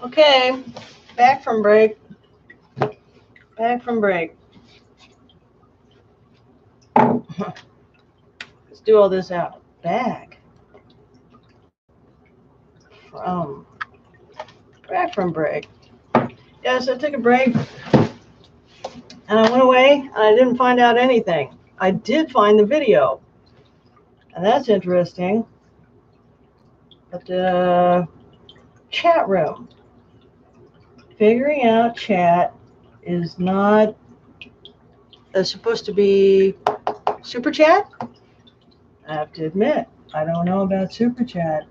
Okay, back from break. Back from break. Let's do all this out. Back from break. Yes, I took a break and I went away and I didn't find out anything. I did find the video, and that's interesting. But the chat room, figuring out chat is not supposed to be super chat. I have to admit, I don't know about super chat.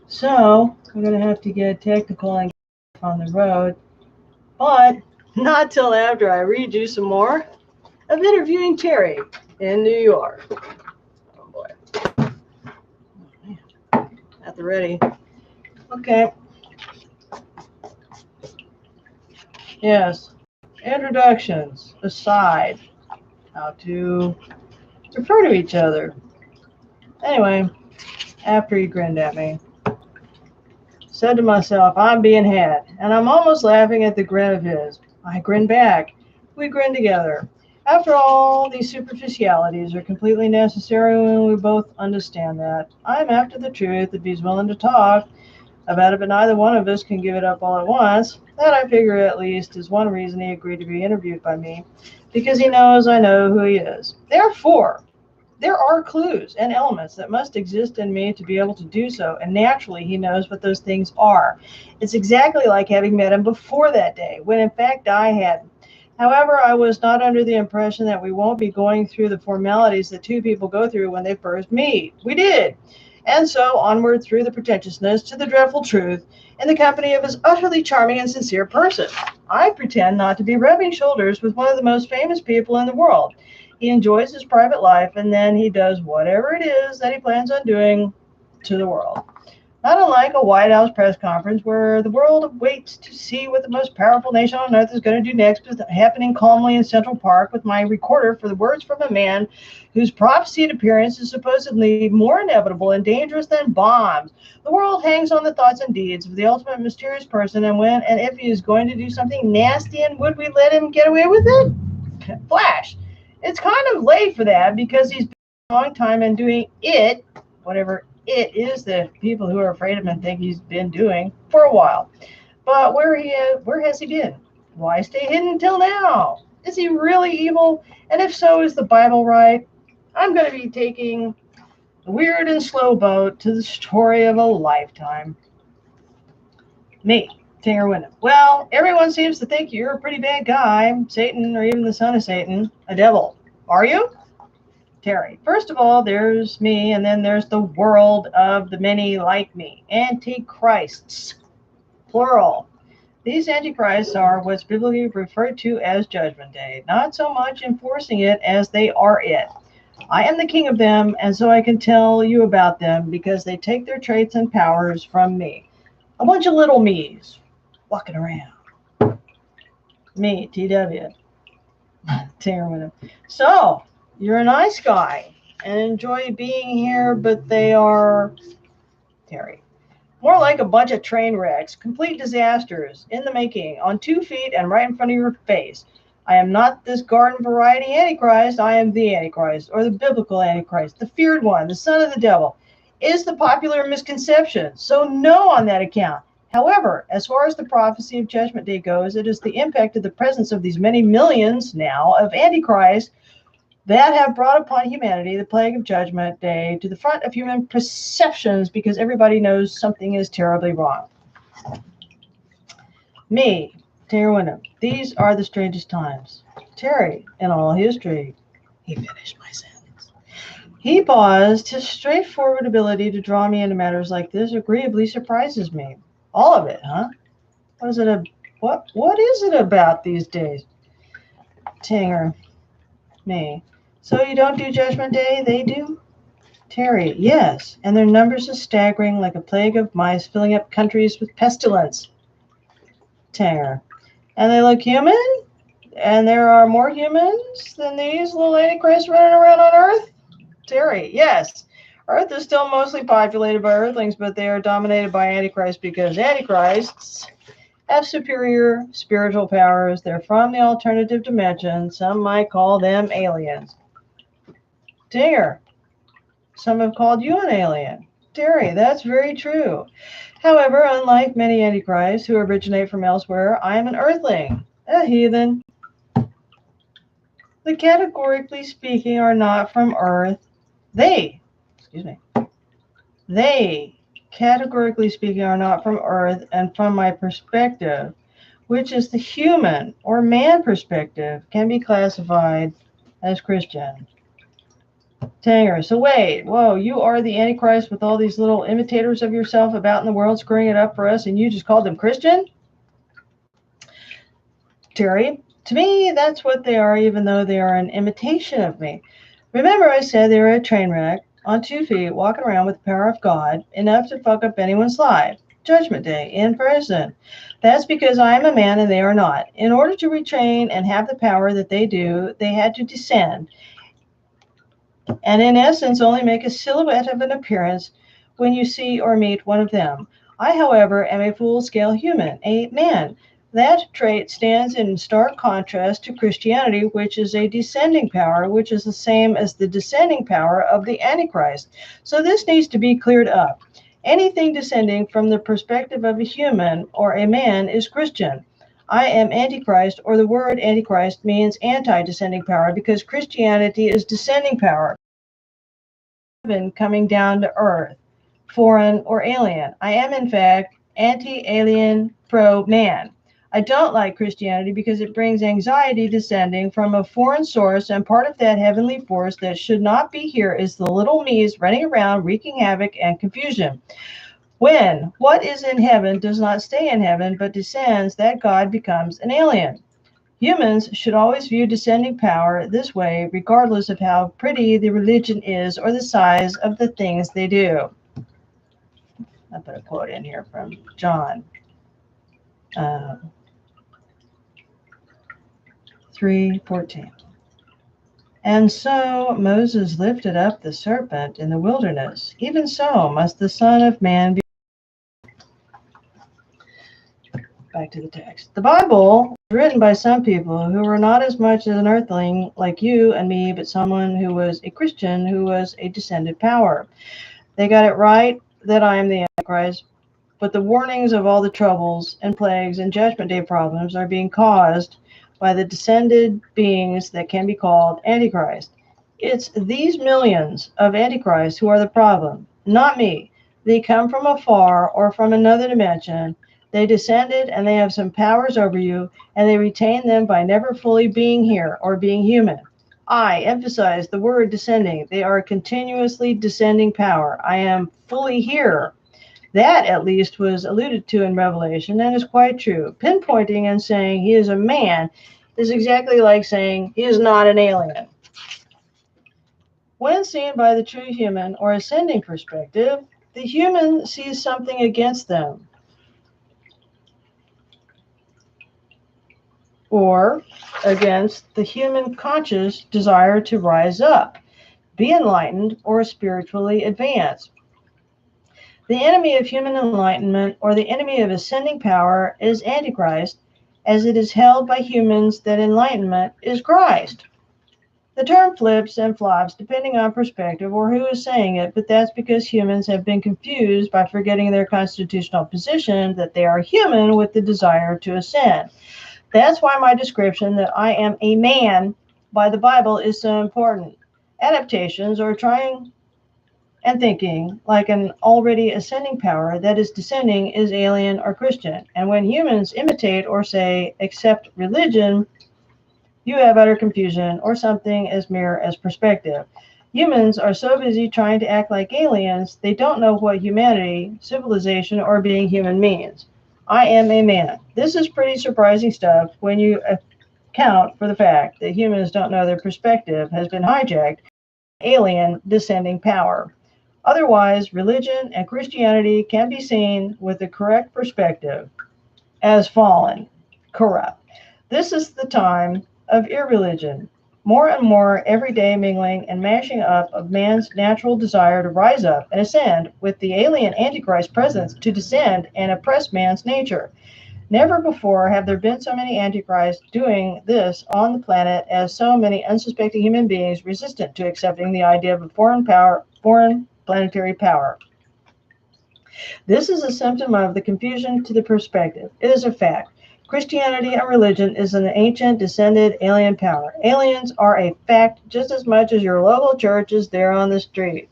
So I'm going to have to get technical and get on the road. But not till after I read you some more of interviewing Terry in New York. Oh boy. At the ready. Okay. Yes. Introductions aside. How to refer to each other. Anyway, after he grinned at me, said to myself, I'm being had, and I'm almost laughing at the grin of his. I grinned back. We grinned together. After all, these superficialities are completely necessary when we both understand that. I'm after the truth if he's willing to talk about it, but neither one of us can give it up all at once. That, I figure, at least, is one reason he agreed to be interviewed by me, because he knows I know who he is. Therefore, there are clues and elements that must exist in me to be able to do so, and naturally he knows what those things are. It's exactly like having met him before that day, when in fact I hadn't. However, I was not under the impression that we won't be going through the formalities that two people go through when they first meet. We did. And so onward through the pretentiousness to the dreadful truth in the company of his utterly charming and sincere person. I pretend not to be rubbing shoulders with one of the most famous people in the world. He enjoys his private life, and then he does whatever it is that he plans on doing to the world. Not unlike a White House press conference where the world waits to see what the most powerful nation on earth is going to do next, is happening calmly in Central Park with my recorder for the words from a man whose prophesied appearance is supposedly more inevitable and dangerous than bombs. The world hangs on the thoughts and deeds of the ultimate mysterious person, and when and if he is going to do something nasty, and would we let him get away with it? Flash. It's kind of late for that because he's been a long time and doing it, whatever it is that people who are afraid of him think he's been doing for a while. But where has he been? Why stay hidden until now? Is he really evil? And if so, is the Bible right? I'm going to be taking the weird and slow boat to the story of a lifetime. Me, Tanger Wyndham. Well, everyone seems to think you're a pretty bad guy, Satan, or even the son of Satan, a devil. Are you? Terry. First of all, there's me, and then there's the world of the many like me. Antichrists, plural. These antichrists are what's biblically referred to as Judgment Day, not so much enforcing it as they are it. I am the king of them, and so I can tell you about them because they take their traits and powers from me. A bunch of little me's walking around. Me, TW. Tanger. So, you're a nice guy and enjoy being here, but they are, Terry, more like a bunch of train wrecks, complete disasters in the making, on 2 feet and right in front of your face. I am not this garden variety Antichrist. I am the Antichrist, or the biblical Antichrist, the feared one, the son of the devil. Is the popular misconception. So no on that account. However, as far as the prophecy of Judgment Day goes, it is the impact of the presence of these many millions now of Antichrist that have brought upon humanity the plague of Judgment Day to the front of human perceptions because everybody knows something is terribly wrong. Me, Terry Wyndham. These are the strangest times. Terry, in all history. He finished my sentence. He paused. His straightforward ability to draw me into matters like this agreeably surprises me. All of it, huh? What is it about these days? Tanger. Me. So you don't do Judgment Day, they do? Terry. Yes, and their numbers are staggering, like a plague of mice filling up countries with pestilence. Tanger. And they look human? And there are more humans than these little antichrists running around on Earth? Terry. Yes. Earth is still mostly populated by Earthlings, but they are dominated by Antichrist because Antichrists have superior spiritual powers. They're from the alternative dimension. Some might call them aliens. Dinger, some have called you an alien. Terry, that's very true. However, unlike many Antichrists who originate from elsewhere, I am an Earthling, a heathen. They categorically speaking are not from Earth. They, categorically speaking, are not from Earth, and from my perspective, which is the human or man perspective, can be classified as Christian. Tanger, so wait, whoa, you are the Antichrist with all these little imitators of yourself about in the world screwing it up for us, and you just called them Christian? Terry, to me, that's what they are, even though they are an imitation of me. Remember, I said they were a train wreck on 2 feet, walking around with the power of God, enough to fuck up anyone's life. Judgment Day, in person. That's because I am a man and they are not. In order to retrain and have the power that they do, they had to descend, and in essence only make a silhouette of an appearance when you see or meet one of them. I, however, am a full-scale human, a man. That trait stands in stark contrast to Christianity, which is a descending power, which is the same as the descending power of the Antichrist. So this needs to be cleared up. Anything descending from the perspective of a human or a man is Christian. I am Antichrist, or the word Antichrist means anti-descending power, because Christianity is descending power. Heaven coming down to earth, foreign or alien. I am, in fact, anti-alien, pro-man. I don't like Christianity because it brings anxiety descending from a foreign source, and part of that heavenly force that should not be here is the little me's running around wreaking havoc and confusion. When what is in heaven does not stay in heaven but descends, that God becomes an alien. Humans should always view descending power this way, regardless of how pretty the religion is or the size of the things they do. I put a quote in here from John 3:14. And so Moses lifted up the serpent in the wilderness. Even so must the Son of Man be. Back to the text. The Bible was written by some people who were not as much as an earthling like you and me, but someone who was a Christian who was a descended power. They got it right that I am the Antichrist, but the warnings of all the troubles and plagues and Judgment Day problems are being caused by the descended beings that can be called Antichrist. It's these millions of Antichrists who are the problem, not me. They come from afar or from another dimension. They descended and they have some powers over you, and they retain them by never fully being here or being human. I emphasize the word descending. They are continuously descending power. I am fully here. That, at least, was alluded to in Revelation and is quite true. Pinpointing and saying he is a man is exactly like saying he is not an alien. When seen by the true human or ascending perspective, the human sees something against them, or against the human conscious desire to rise up, be enlightened, or spiritually advance. The enemy of human enlightenment, or the enemy of ascending power, is Antichrist, as it is held by humans that enlightenment is Christ. The term flips and flops depending on perspective or who is saying it, but that's because humans have been confused by forgetting their constitutional position that they are human with the desire to ascend. That's why my description that I am a man by the Bible is so important. Adaptations are trying and thinking like an already ascending power that is descending is alien or Christian. And when humans imitate or say, accept religion, you have utter confusion or something as mere as perspective. Humans are so busy trying to act like aliens, they don't know what humanity, civilization, or being human means. I am a man. This is pretty surprising stuff when you account for the fact that humans don't know their perspective has been hijacked by alien descending power. Otherwise, religion and Christianity can be seen with the correct perspective as fallen, corrupt. This is the time of irreligion. More and more everyday mingling and mashing up of man's natural desire to rise up and ascend with the alien Antichrist presence to descend and oppress man's nature. Never before have there been so many antichrists doing this on the planet as so many unsuspecting human beings resistant to accepting the idea of a foreign planetary power. This is a symptom of the confusion to the perspective. It is a fact. Christianity and religion is an ancient descended alien power. Aliens are a fact just as much as your local church is there on the street.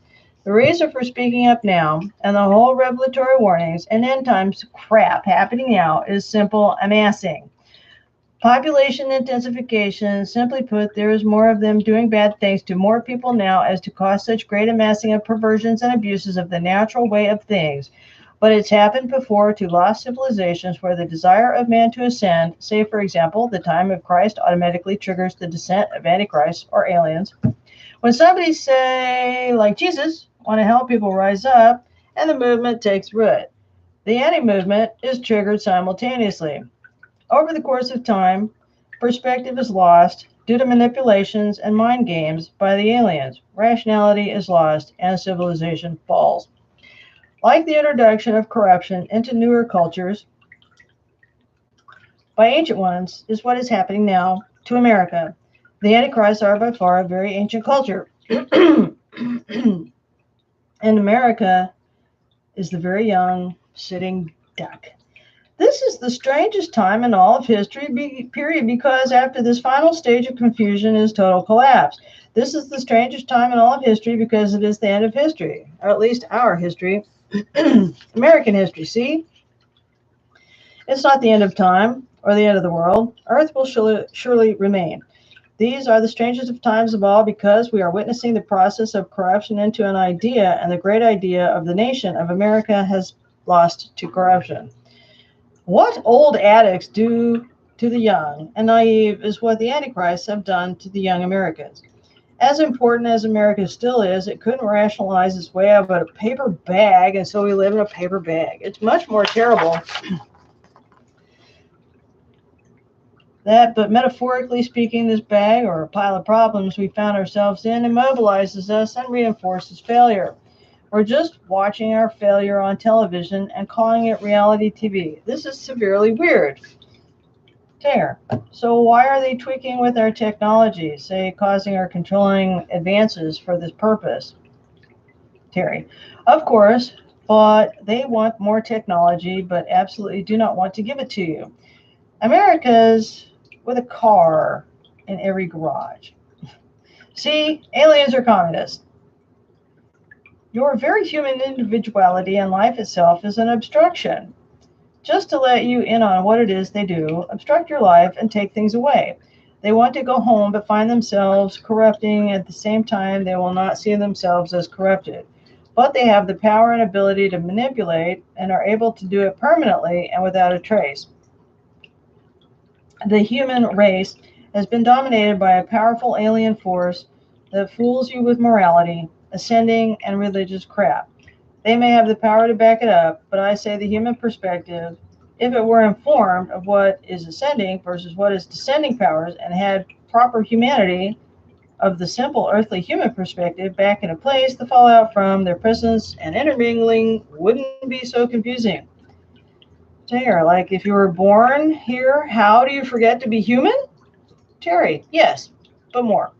The reason for speaking up now and the whole revelatory warnings and end times crap happening now is simple amassing. Population intensification, simply put, there is more of them doing bad things to more people now as to cause such great amassing of perversions and abuses of the natural way of things. But it's happened before to lost civilizations where the desire of man to ascend, say for example, the time of Christ automatically triggers the descent of antichrists or aliens. When somebody, say, like Jesus, want to help people rise up, and the movement takes root, the anti-movement is triggered simultaneously. Over the course of time, perspective is lost due to manipulations and mind games by the aliens. Rationality is lost and civilization falls. Like the introduction of corruption into newer cultures by ancient ones is what is happening now to America. The Antichrists are by far a very ancient culture. And America is the very young sitting duck. This is the strangest time in all of history, period, because after this final stage of confusion is total collapse. This is the strangest time in all of history because it is the end of history, or at least our history, American history. See? It's not the end of time or the end of the world. Earth will surely remain. These are the strangest of times of all because we are witnessing the process of corruption into an idea, and the great idea of the nation of America has lost to corruption. What old addicts do to the young and naive is what the Antichrists have done to the young Americans. As important as America still is, it couldn't rationalize its way out of a paper bag, and so we live in a paper bag. It's much more terrible that, but metaphorically speaking, this bag or a pile of problems we found ourselves in immobilizes us and reinforces failure. We're just watching our failure on television and calling it reality TV. This is severely weird. Tanger. So why are they tweaking with our technology, say causing or controlling advances for this purpose? Terry. Of course, but they want more technology, but absolutely do not want to give it to you. America's with a car in every garage. See, aliens are communists. Your very human individuality and life itself is an obstruction. Just to let you in on what it is they do, obstruct your life and take things away. They want to go home but find themselves corrupting at the same time they will not see themselves as corrupted. But they have the power and ability to manipulate and are able to do it permanently and without a trace. The human race has been dominated by a powerful alien force that fools you with morality, ascending, and religious crap. They may have the power to back it up, but I say the human perspective, if it were informed of what is ascending versus what is descending powers and had proper humanity of the simple earthly human perspective back into place, the fallout from their presence and intermingling wouldn't be so confusing. Taylor, like if you were born here, how do you forget to be human? Terry, yes, but more.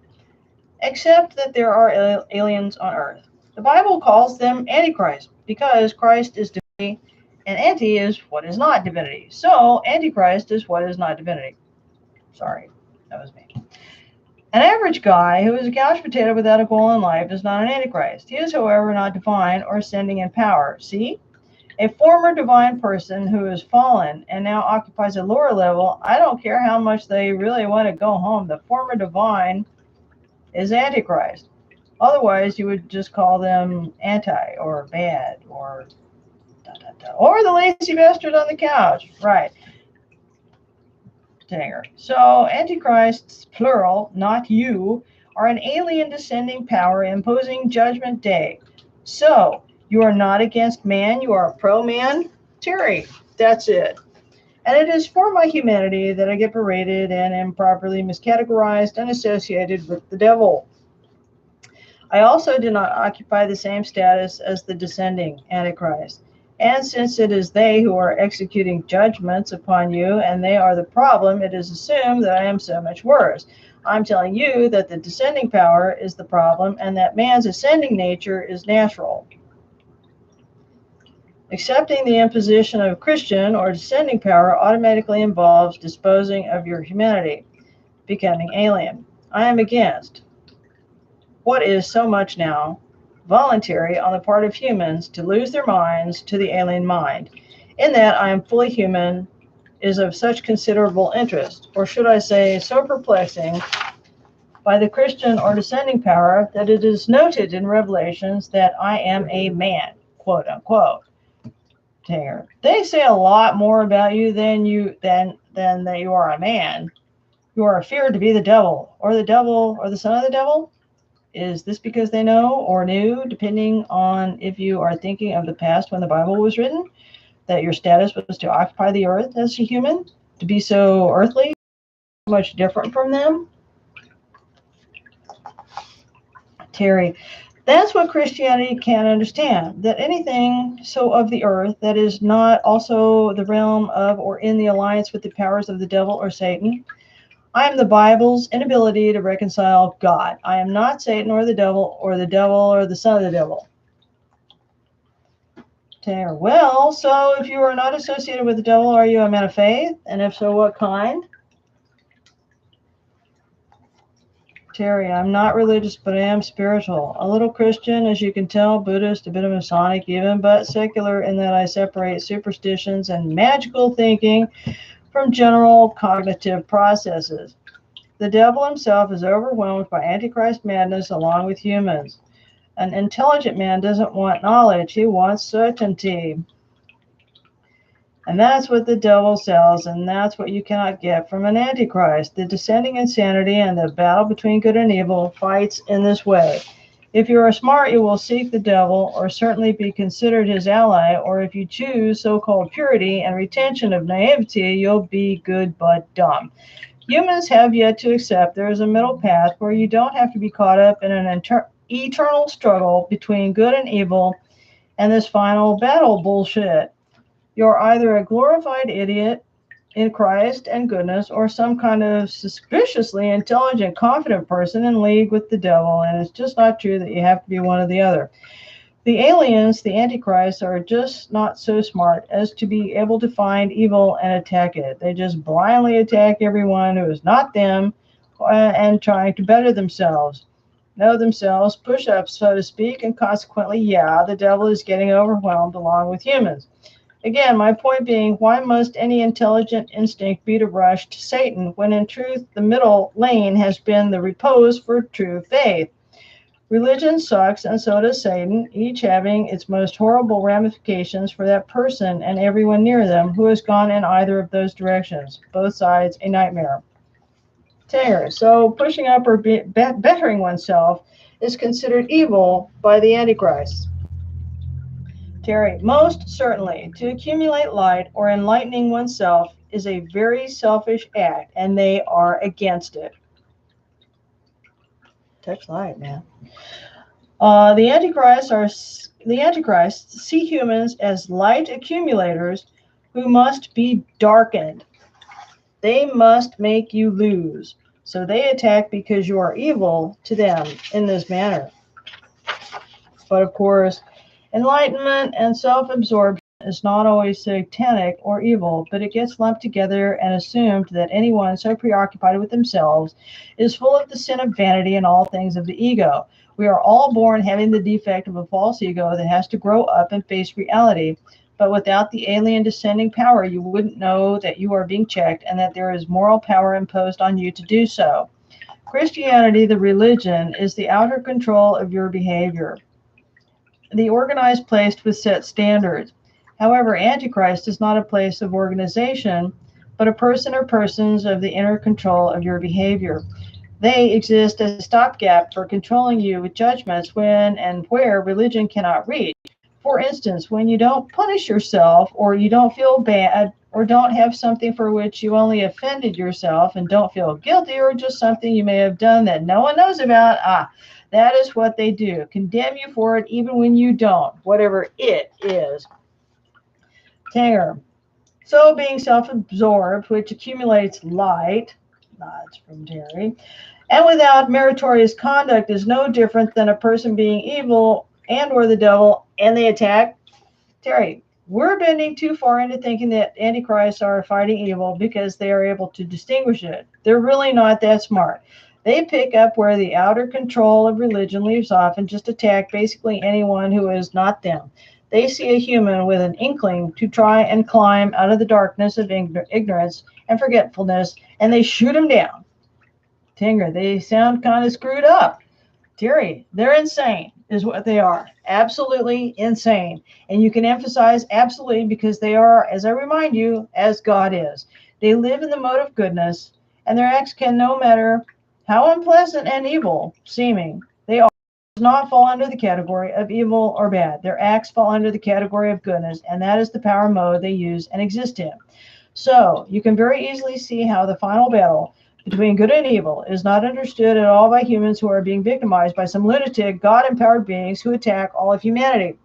Except that there are aliens on Earth. The Bible calls them Antichrist because Christ is divinity and anti is what is not divinity. So Antichrist is what is not divinity. Sorry, that was me. An average guy who is a couch potato without a goal in life is not an Antichrist. He is, however, not divine or ascending in power. See? A former divine person who has fallen and now occupies a lower level, I don't care how much they really want to go home. The former divine is Antichrist. Otherwise, you would just call them anti or bad or or the lazy bastard on the couch. Right. Tanger. So Antichrists, plural, not you, are an alien descending power imposing judgment day. So you are not against man, you are pro-man? Terry, that's it. And it is for my humanity that I get berated and am properly miscategorized and associated with the devil. I also do not occupy the same status as the descending Antichrist. And since it is they who are executing judgments upon you and they are the problem, it is assumed that I am so much worse. I'm telling you that the descending power is the problem and that man's ascending nature is natural. Accepting the imposition of Christian or descending power automatically involves disposing of your humanity, becoming alien. I am against what is so much now voluntary on the part of humans to lose their minds to the alien mind. In that I am fully human is of such considerable interest, or should I say so perplexing, by the Christian or descending power that it is noted in Revelations that I am a man, quote unquote. They say a lot more about you than that you are a man. You are feared to be the devil or the son of the devil. Is this because they know or knew, depending on if you are thinking of the past when the Bible was written, that your status was to occupy the earth as a human, to be so earthly, much different from them? Terry, that's what Christianity can't understand, that anything so of the earth that is not also the realm of or in the alliance with the powers of the devil or Satan. I am the Bible's inability to reconcile God. I am not Satan or the devil or the son of the devil. Terry, well, so if you are not associated with the devil, are you a man of faith? And if so, what kind? Terry, I'm not religious, but I am spiritual. A little Christian, as you can tell, Buddhist, a bit of Masonic even, but secular in that I separate superstitions and magical thinking from general cognitive processes. The devil himself is overwhelmed by Antichrist madness along with humans. An intelligent man doesn't want knowledge, he wants certainty. And that's what the devil sells, and that's what you cannot get from an Antichrist. The descending insanity and the battle between good and evil fights in this way. If you are smart, you will seek the devil, or certainly be considered his ally, or if you choose so-called purity and retention of naivety, you'll be good but dumb. Humans have yet to accept there is a middle path where you don't have to be caught up in an eternal struggle between good and evil and this final battle bullshit. You're either a glorified idiot in Christ and goodness or some kind of suspiciously intelligent, confident person in league with the devil, and it's just not true that you have to be one or the other. The aliens, the Antichrists, are just not so smart as to be able to find evil and attack it. They just blindly attack everyone who is not them and trying to better themselves, know themselves, push up, so to speak, and consequently, yeah, the devil is getting overwhelmed along with humans. Again, my point being, why must any intelligent instinct be to rush to Satan when in truth the middle lane has been the repose for true faith? Religion sucks and so does Satan, each having its most horrible ramifications for that person and everyone near them who has gone in either of those directions. Both sides a nightmare. Tanger, so pushing up or bettering oneself is considered evil by the Antichrist. Terry, most certainly, to accumulate light or enlightening oneself is a very selfish act, and they are against it. Touch light, man. The Antichrists see humans as light accumulators who must be darkened. They must make you lose. So they attack because you are evil to them in this manner. But of course, enlightenment and self-absorption is not always satanic or evil, but it gets lumped together and assumed that anyone so preoccupied with themselves is full of the sin of vanity and all things of the ego. We are all born having the defect of a false ego that has to grow up and face reality. But without the alien descending power, you wouldn't know that you are being checked and that there is moral power imposed on you to do so. Christianity, the religion, is the outer control of your behavior, the organized place with set standards. However, Antichrist is not a place of organization, but a person or persons of the inner control of your behavior. They exist as a stopgap for controlling you with judgments when and where religion cannot reach. For instance, when you don't punish yourself or you don't feel bad or don't have something for which you only offended yourself and don't feel guilty, or just something you may have done that no one knows about. That is what they do. Condemn you for it even when you don't, whatever it is. Tanger. So being self-absorbed, which accumulates light, that's from Terry, and without meritorious conduct is no different than a person being evil and or the devil, and they attack. Terry, we're bending too far into thinking that antichrists are fighting evil because they are able to distinguish it. They're really not that smart. They pick up where the outer control of religion leaves off and just attack basically anyone who is not them. They see a human with an inkling to try and climb out of the darkness of ignorance and forgetfulness, and they shoot him down. Tinger, they sound kind of screwed up. Terry, they're insane, is what they are. Absolutely insane. And you can emphasize absolutely because they are, as I remind you, as God is. They live in the mode of goodness, and their acts can, no matter how unpleasant and evil seeming they are, does not fall under the category of evil or bad. Their acts fall under the category of goodness, and that is the power mode they use and exist in. So you can very easily see how the final battle between good and evil is not understood at all by humans who are being victimized by some lunatic, God-empowered beings who attack all of humanity.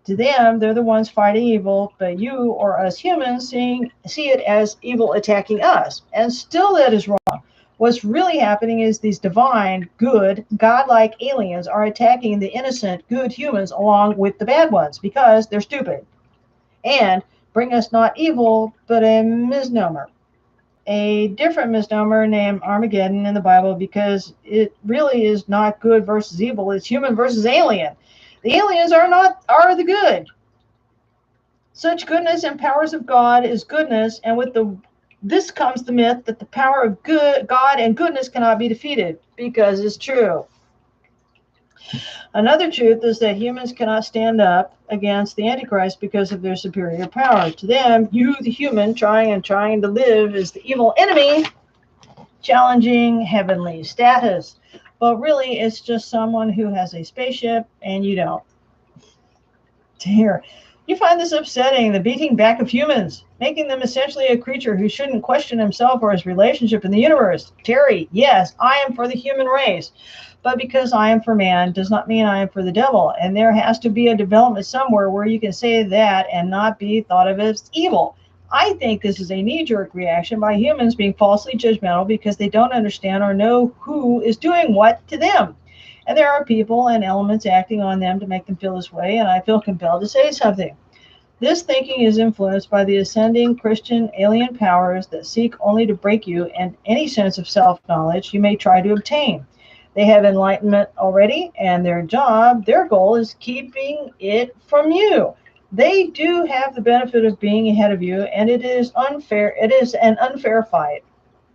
To them, they're the ones fighting evil, but you or us humans see it as evil attacking us. And still that is wrong. What's really happening is these divine, good, godlike aliens are attacking the innocent, good humans along with the bad ones because they're stupid. And bring us not evil, but a misnomer. A different misnomer named Armageddon in the Bible because it really is not good versus evil. It's human versus alien. The aliens are the good. Such goodness and powers of God is goodness, and with this comes the myth that the power of God and goodness cannot be defeated because it's true. Another truth is that humans cannot stand up against the Antichrist because of their superior power. To them, you, the human, trying to live, is the evil enemy, challenging heavenly status. But really, it's just someone who has a spaceship and you don't. Dear, you find this upsetting, the beating back of humans, making them essentially a creature who shouldn't question himself or his relationship in the universe. Terry, yes, I am for the human race. But because I am for man does not mean I am for the devil. And there has to be a development somewhere where you can say that and not be thought of as evil. I think this is a knee-jerk reaction by humans being falsely judgmental because they don't understand or know who is doing what to them. And there are people and elements acting on them to make them feel this way, and I feel compelled to say something. This thinking is influenced by the ascending Christian alien powers that seek only to break you and any sense of self-knowledge you may try to obtain. They have enlightenment already, and their goal is keeping it from you. They do have the benefit of being ahead of you, and it is an unfair fight.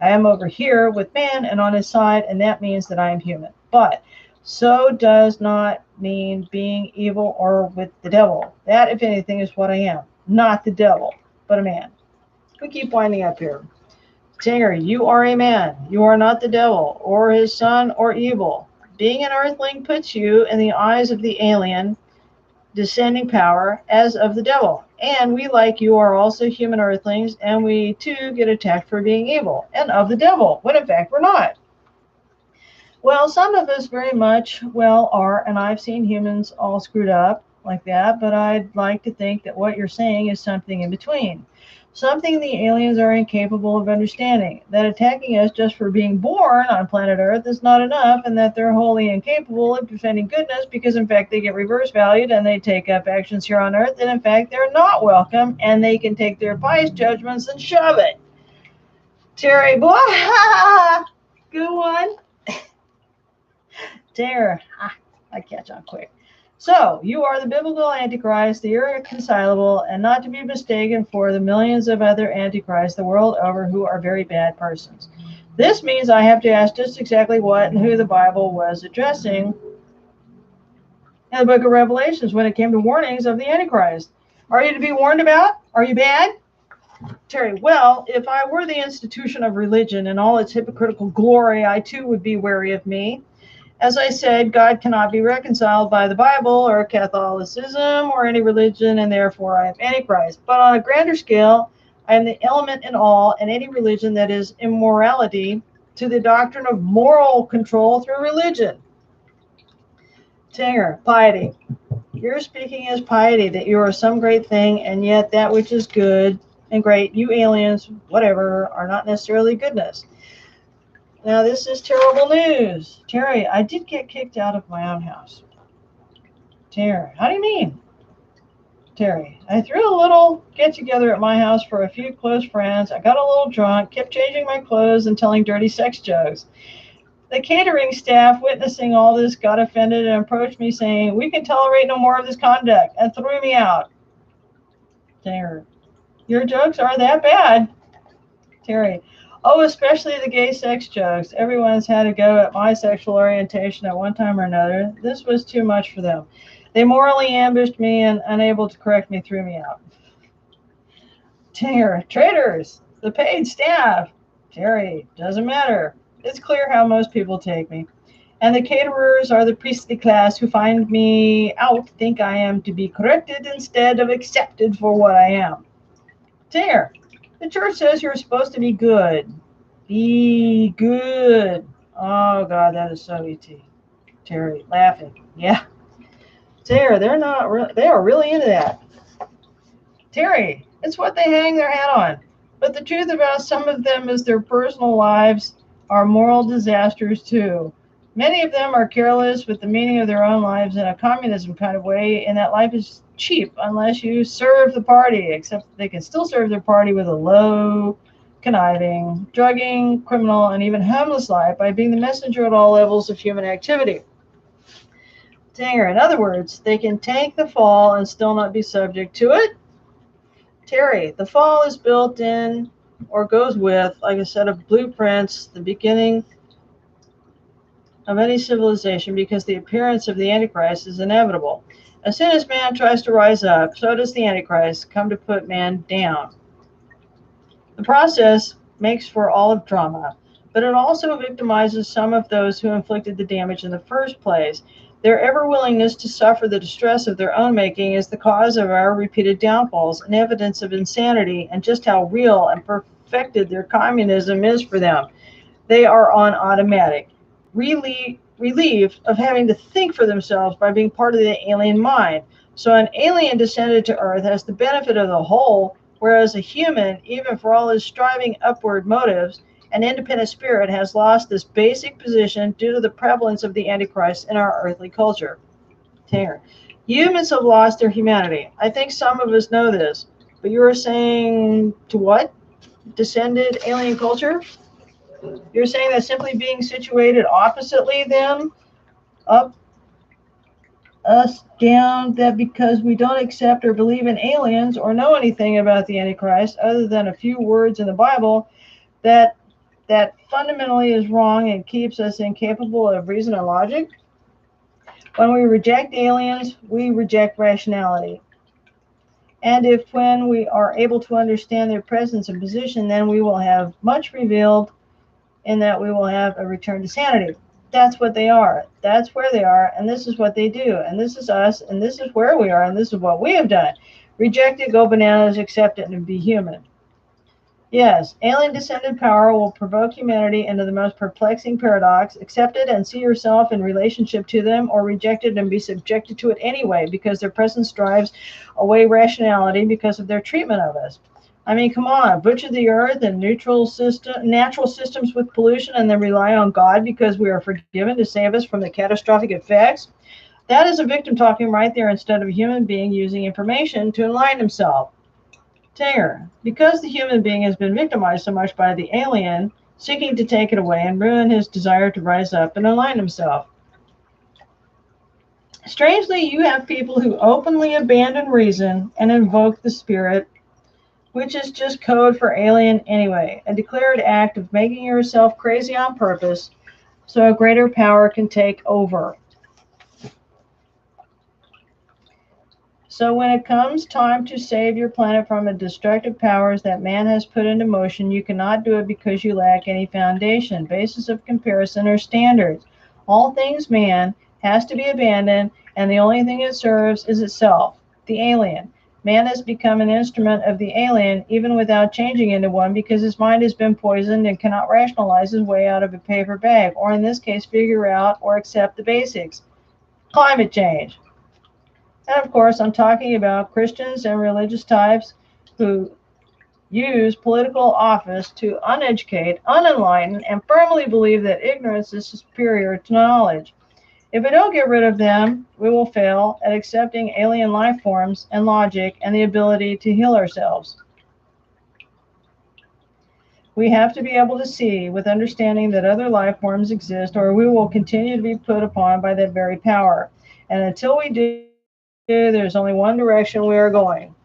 I am over here with man and on his side, and that means that I am human. But so does not mean being evil or with the devil. That, if anything, is what I am. Not the devil, but a man. We keep winding up here. Singer, you are a man. You are not the devil, or his son, or evil. Being an earthling puts you in the eyes of the alien descending power as of the devil. And we, like you, are also human earthlings, and we too get attacked for being evil and of the devil, when in fact we're not. Well, some of us very much are, and I've seen humans all screwed up like that, but I'd like to think that what you're saying is something in between. Something the aliens are incapable of understanding, that attacking us just for being born on planet Earth is not enough, and that they're wholly incapable of defending goodness because in fact they get reverse valued and they take up actions here on Earth, and in fact they're not welcome, and they can take their biased judgments and shove it. Terry, boy, good one. Terry, I catch on quick. So, you are the biblical Antichrist, the irreconcilable, and not to be mistaken for the millions of other Antichrists the world over who are very bad persons. This means I have to ask just exactly what and who the Bible was addressing in the book of Revelations when it came to warnings of the Antichrist. Are you to be warned about? Are you bad? Terry, well, if I were the institution of religion in all its hypocritical glory, I too would be wary of me. As I said, God cannot be reconciled by the Bible or Catholicism or any religion, and therefore I am Antichrist. But on a grander scale, I am the element in all and any religion that is immorality to the doctrine of moral control through religion. Tinger, piety. You're speaking as piety, that you are some great thing, and yet that which is good and great, you aliens, whatever, are not necessarily goodness. Now, this is terrible news. Terry, I did get kicked out of my own house. Terry, how do you mean? Terry, I threw a little get-together at my house for a few close friends. I got a little drunk, kept changing my clothes and telling dirty sex jokes. The catering staff, witnessing all this, got offended and approached me saying, "We can tolerate no more of this conduct," and threw me out. Terry, your jokes are that bad? Terry, oh, especially the gay sex jokes. Everyone's had a go at my sexual orientation at one time or another. This was too much for them. They morally ambushed me and, unable to correct me, threw me out. Terry, traitors, the paid staff. Terry, doesn't matter. It's clear how most people take me. And the caterers are the priestly class who find me out, think I am to be corrected instead of accepted for what I am. Terry, the church says you're supposed to be good. Be good. Oh, God, that is so E.T. Terry, laughing. Yeah. Terry, they are really into that. Terry, it's what they hang their hat on. But the truth about some of them is their personal lives are moral disasters, too. Many of them are careless with the meaning of their own lives in a communism kind of way, and that life is cheap unless you serve the party, except they can still serve their party with a low, conniving, drugging, criminal, and even homeless life by being the messenger at all levels of human activity. Tanger, in other words, they can take the fall and still not be subject to it. Terry, the fall is built in or goes with, like a set of blueprints, the beginning of any civilization, because the appearance of the Antichrist is inevitable. As soon as man tries to rise up, so does the Antichrist come to put man down. The process makes for all of drama, but it also victimizes some of those who inflicted the damage in the first place. Their ever-willingness to suffer the distress of their own making is the cause of our repeated downfalls and evidence of insanity and just how real and perfected their communism is for them. They are on automatic, relieved of having to think for themselves by being part of the alien mind. So an alien descended to Earth has the benefit of the whole, whereas a human, even for all his striving upward motives, an independent spirit has lost this basic position due to the prevalence of the Antichrist in our earthly culture. Tanger, humans have lost their humanity. I think some of us know this, but you are saying to what? Descended alien culture? You're saying that simply being situated oppositely them, up, us, down, that because we don't accept or believe in aliens or know anything about the Antichrist other than a few words in the Bible, that fundamentally is wrong and keeps us incapable of reason and logic? When we reject aliens, we reject rationality. And if when we are able to understand their presence and position, then we will have much revealed in that we will have a return to sanity. That's what they are. That's where they are, and this is what they do. And this is us, and this is where we are, and this is what we have done. Reject it, go bananas, accept it, and be human. Yes, alien descended power will provoke humanity into the most perplexing paradox. Accept it and see yourself in relationship to them, or reject it and be subjected to it anyway, because their presence drives away rationality because of their treatment of us. I mean, come on, butcher the earth and natural systems with pollution and then rely on God because we are forgiven to save us from the catastrophic effects? That is a victim talking right there instead of a human being using information to enlighten himself. Tanger, because the human being has been victimized so much by the alien, seeking to take it away and ruin his desire to rise up and enlighten himself. Strangely, you have people who openly abandon reason and invoke the spirit, which is just code for alien anyway, a declared act of making yourself crazy on purpose so a greater power can take over. So when it comes time to save your planet from the destructive powers that man has put into motion, you cannot do it because you lack any foundation, basis of comparison, or standards. All things man has to be abandoned, and the only thing it serves is itself, the alien. Man has become an instrument of the alien even without changing into one because his mind has been poisoned and cannot rationalize his way out of a paper bag, or in this case, figure out or accept the basics. Climate change. And of course, I'm talking about Christians and religious types who use political office to uneducate, unenlighten, and firmly believe that ignorance is superior to knowledge. If we don't get rid of them, we will fail at accepting alien life forms and logic and the ability to heal ourselves. We have to be able to see with understanding that other life forms exist, or we will continue to be put upon by that very power. And until we do, there's only one direction we are going.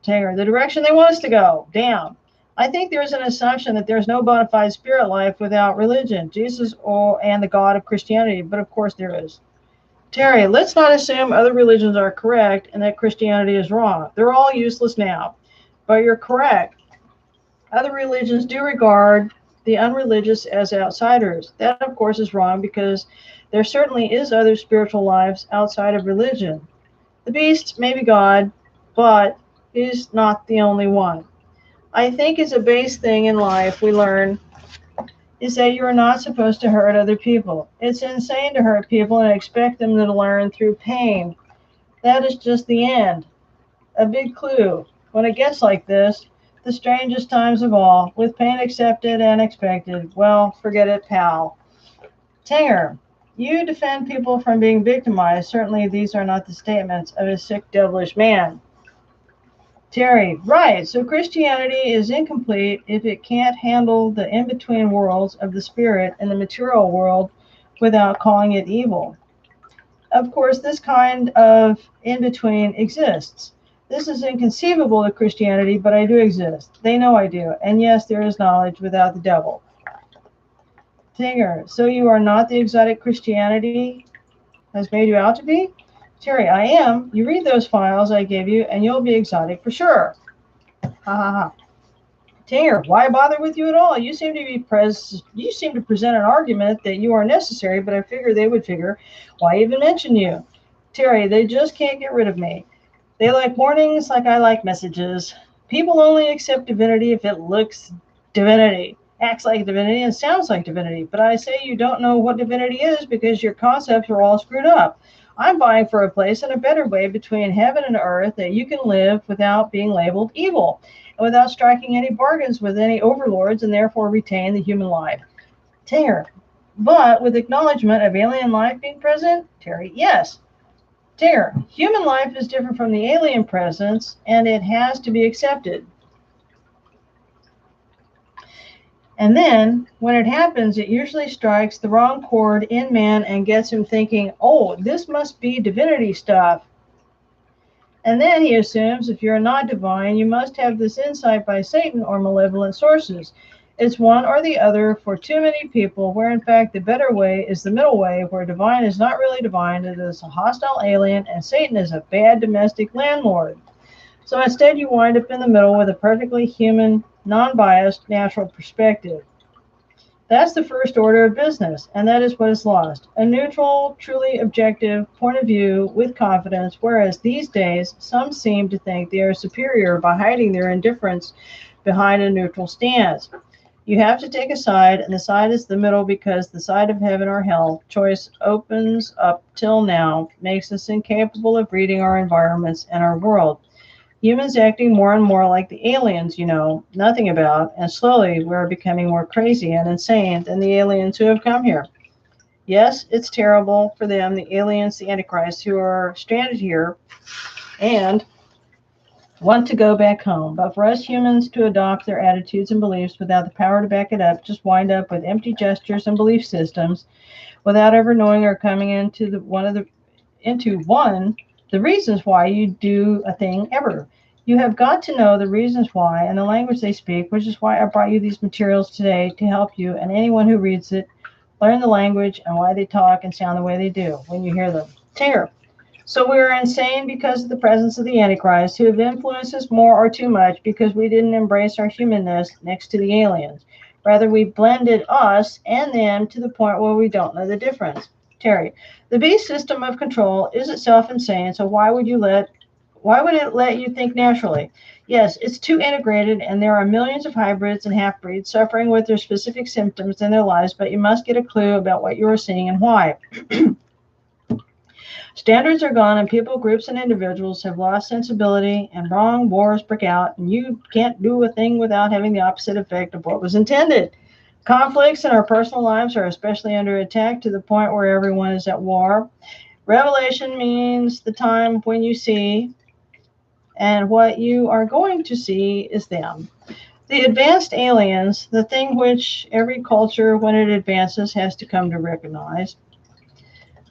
Tanger, the direction they want us to go. Damn. I think there's an assumption that there's no bona fide spirit life without religion, Jesus and the God of Christianity, but of course there is. Terry, let's not assume other religions are correct and that Christianity is wrong. They're all useless now. But you're correct. Other religions do regard the unreligious as outsiders. That, of course, is wrong because there certainly is other spiritual lives outside of religion. The beast may be God, but he's not the only one. I think it's a base thing in life we learn is that you are not supposed to hurt other people. It's insane to hurt people and expect them to learn through pain. That is just the end. A big clue. When it gets like this, the strangest times of all, with pain accepted and expected, well, forget it, pal. Tanger, you defend people from being victimized. Certainly these are not the statements of a sick, devilish man. Terry, right. So Christianity is incomplete if it can't handle the in-between worlds of the spirit and the material world without calling it evil. Of course, this kind of in-between exists. This is inconceivable to Christianity, but I do exist. They know I do. And yes, there is knowledge without the devil. Tinger, so you are not the exotic Christianity has made you out to be? Terry, I am. You read those files I gave you, and you'll be exotic for sure. Ha ha ha. Tinger, why bother with you at all? You seem to present an argument that you are necessary, but I figure they would figure, why even mention you? Terry, they just can't get rid of me. They like warnings like I like messages. People only accept divinity if it looks divinity, acts like divinity, and sounds like divinity. But I say you don't know what divinity is because your concepts are all screwed up. I'm vying for a place in a better way between heaven and earth that you can live without being labeled evil and without striking any bargains with any overlords and therefore retain the human life. Terry, but with acknowledgement of alien life being present? Terry, yes. Terry, human life is different from the alien presence and it has to be accepted. And then, when it happens, it usually strikes the wrong chord in man and gets him thinking, oh, this must be divinity stuff. And then he assumes if you're not divine, you must have this insight by Satan or malevolent sources. It's one or the other for too many people, where in fact the better way is the middle way, where divine is not really divine, it is a hostile alien, and Satan is a bad domestic landlord. So instead you wind up in the middle with a perfectly human, non-biased, natural perspective. That's the first order of business, and that is what is lost. A neutral, truly objective point of view with confidence, whereas these days some seem to think they are superior by hiding their indifference behind a neutral stance. You have to take a side, and the side is the middle because the side of heaven or hell choice opens up till now makes us incapable of reading our environments and our world. Humans acting more and more like the aliens you know nothing about, and slowly we're becoming more crazy and insane than the aliens who have come here. Yes, it's terrible for them, the aliens, the Antichrist, who are stranded here and want to go back home. But for us humans to adopt their attitudes and beliefs without the power to back it up, just wind up with empty gestures and belief systems without ever knowing or coming into the reasons why you do a thing ever. You have got to know the reasons why and the language they speak, which is why I brought you these materials today to help you and anyone who reads it learn the language and why they talk and sound the way they do when you hear them. Tear. So we are insane because of the presence of the Antichrist, who have influenced us more or too much because we didn't embrace our humanness next to the aliens. Rather, we blended us and them to the point where we don't know the difference. Terry, the beast system of control is itself insane, so why would Why would it let you think naturally? Yes, it's too integrated, and there are millions of hybrids and half-breeds suffering with their specific symptoms in their lives, but you must get a clue about what you are seeing and why. Standards are gone, and people, groups, and individuals have lost sensibility, and wrong wars break out, and you can't do a thing without having the opposite effect of what was intended. Conflicts in our personal lives are especially under attack to the point where everyone is at war. Revelation means the time when you see, and what you are going to see is them. The advanced aliens, the thing which every culture, when it advances, has to come to recognize.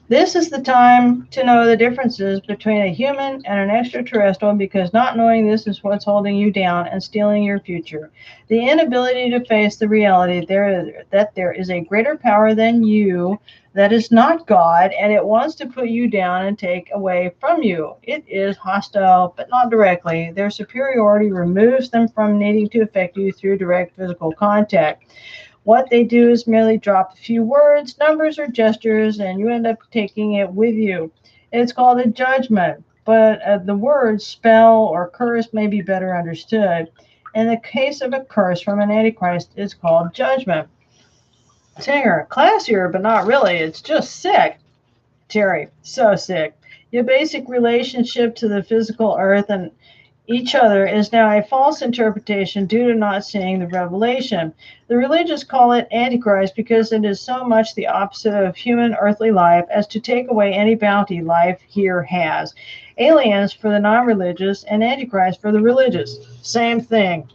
This is the time to know the differences between a human and an extraterrestrial, because not knowing this is what's holding you down and stealing your future. The inability to face the reality that there is a greater power than you that is not God, and it wants to put you down and take away from you. It is hostile, but not directly. Their superiority removes them from needing to affect you through direct physical contact. What they do is merely drop a few words, numbers, or gestures, and you end up taking it with you. It's called a judgment, but the words spell or curse may be better understood. In the case of a curse from an Antichrist, it's called judgment. Singer, classier, but not really. It's just sick. Terry, so sick. Your basic relationship to the physical earth and each other is now a false interpretation due to not seeing the revelation. The religious call it Antichrist because it is so much the opposite of human earthly life as to take away any bounty life here has. Aliens for the non-religious and Antichrist for the religious. Same thing.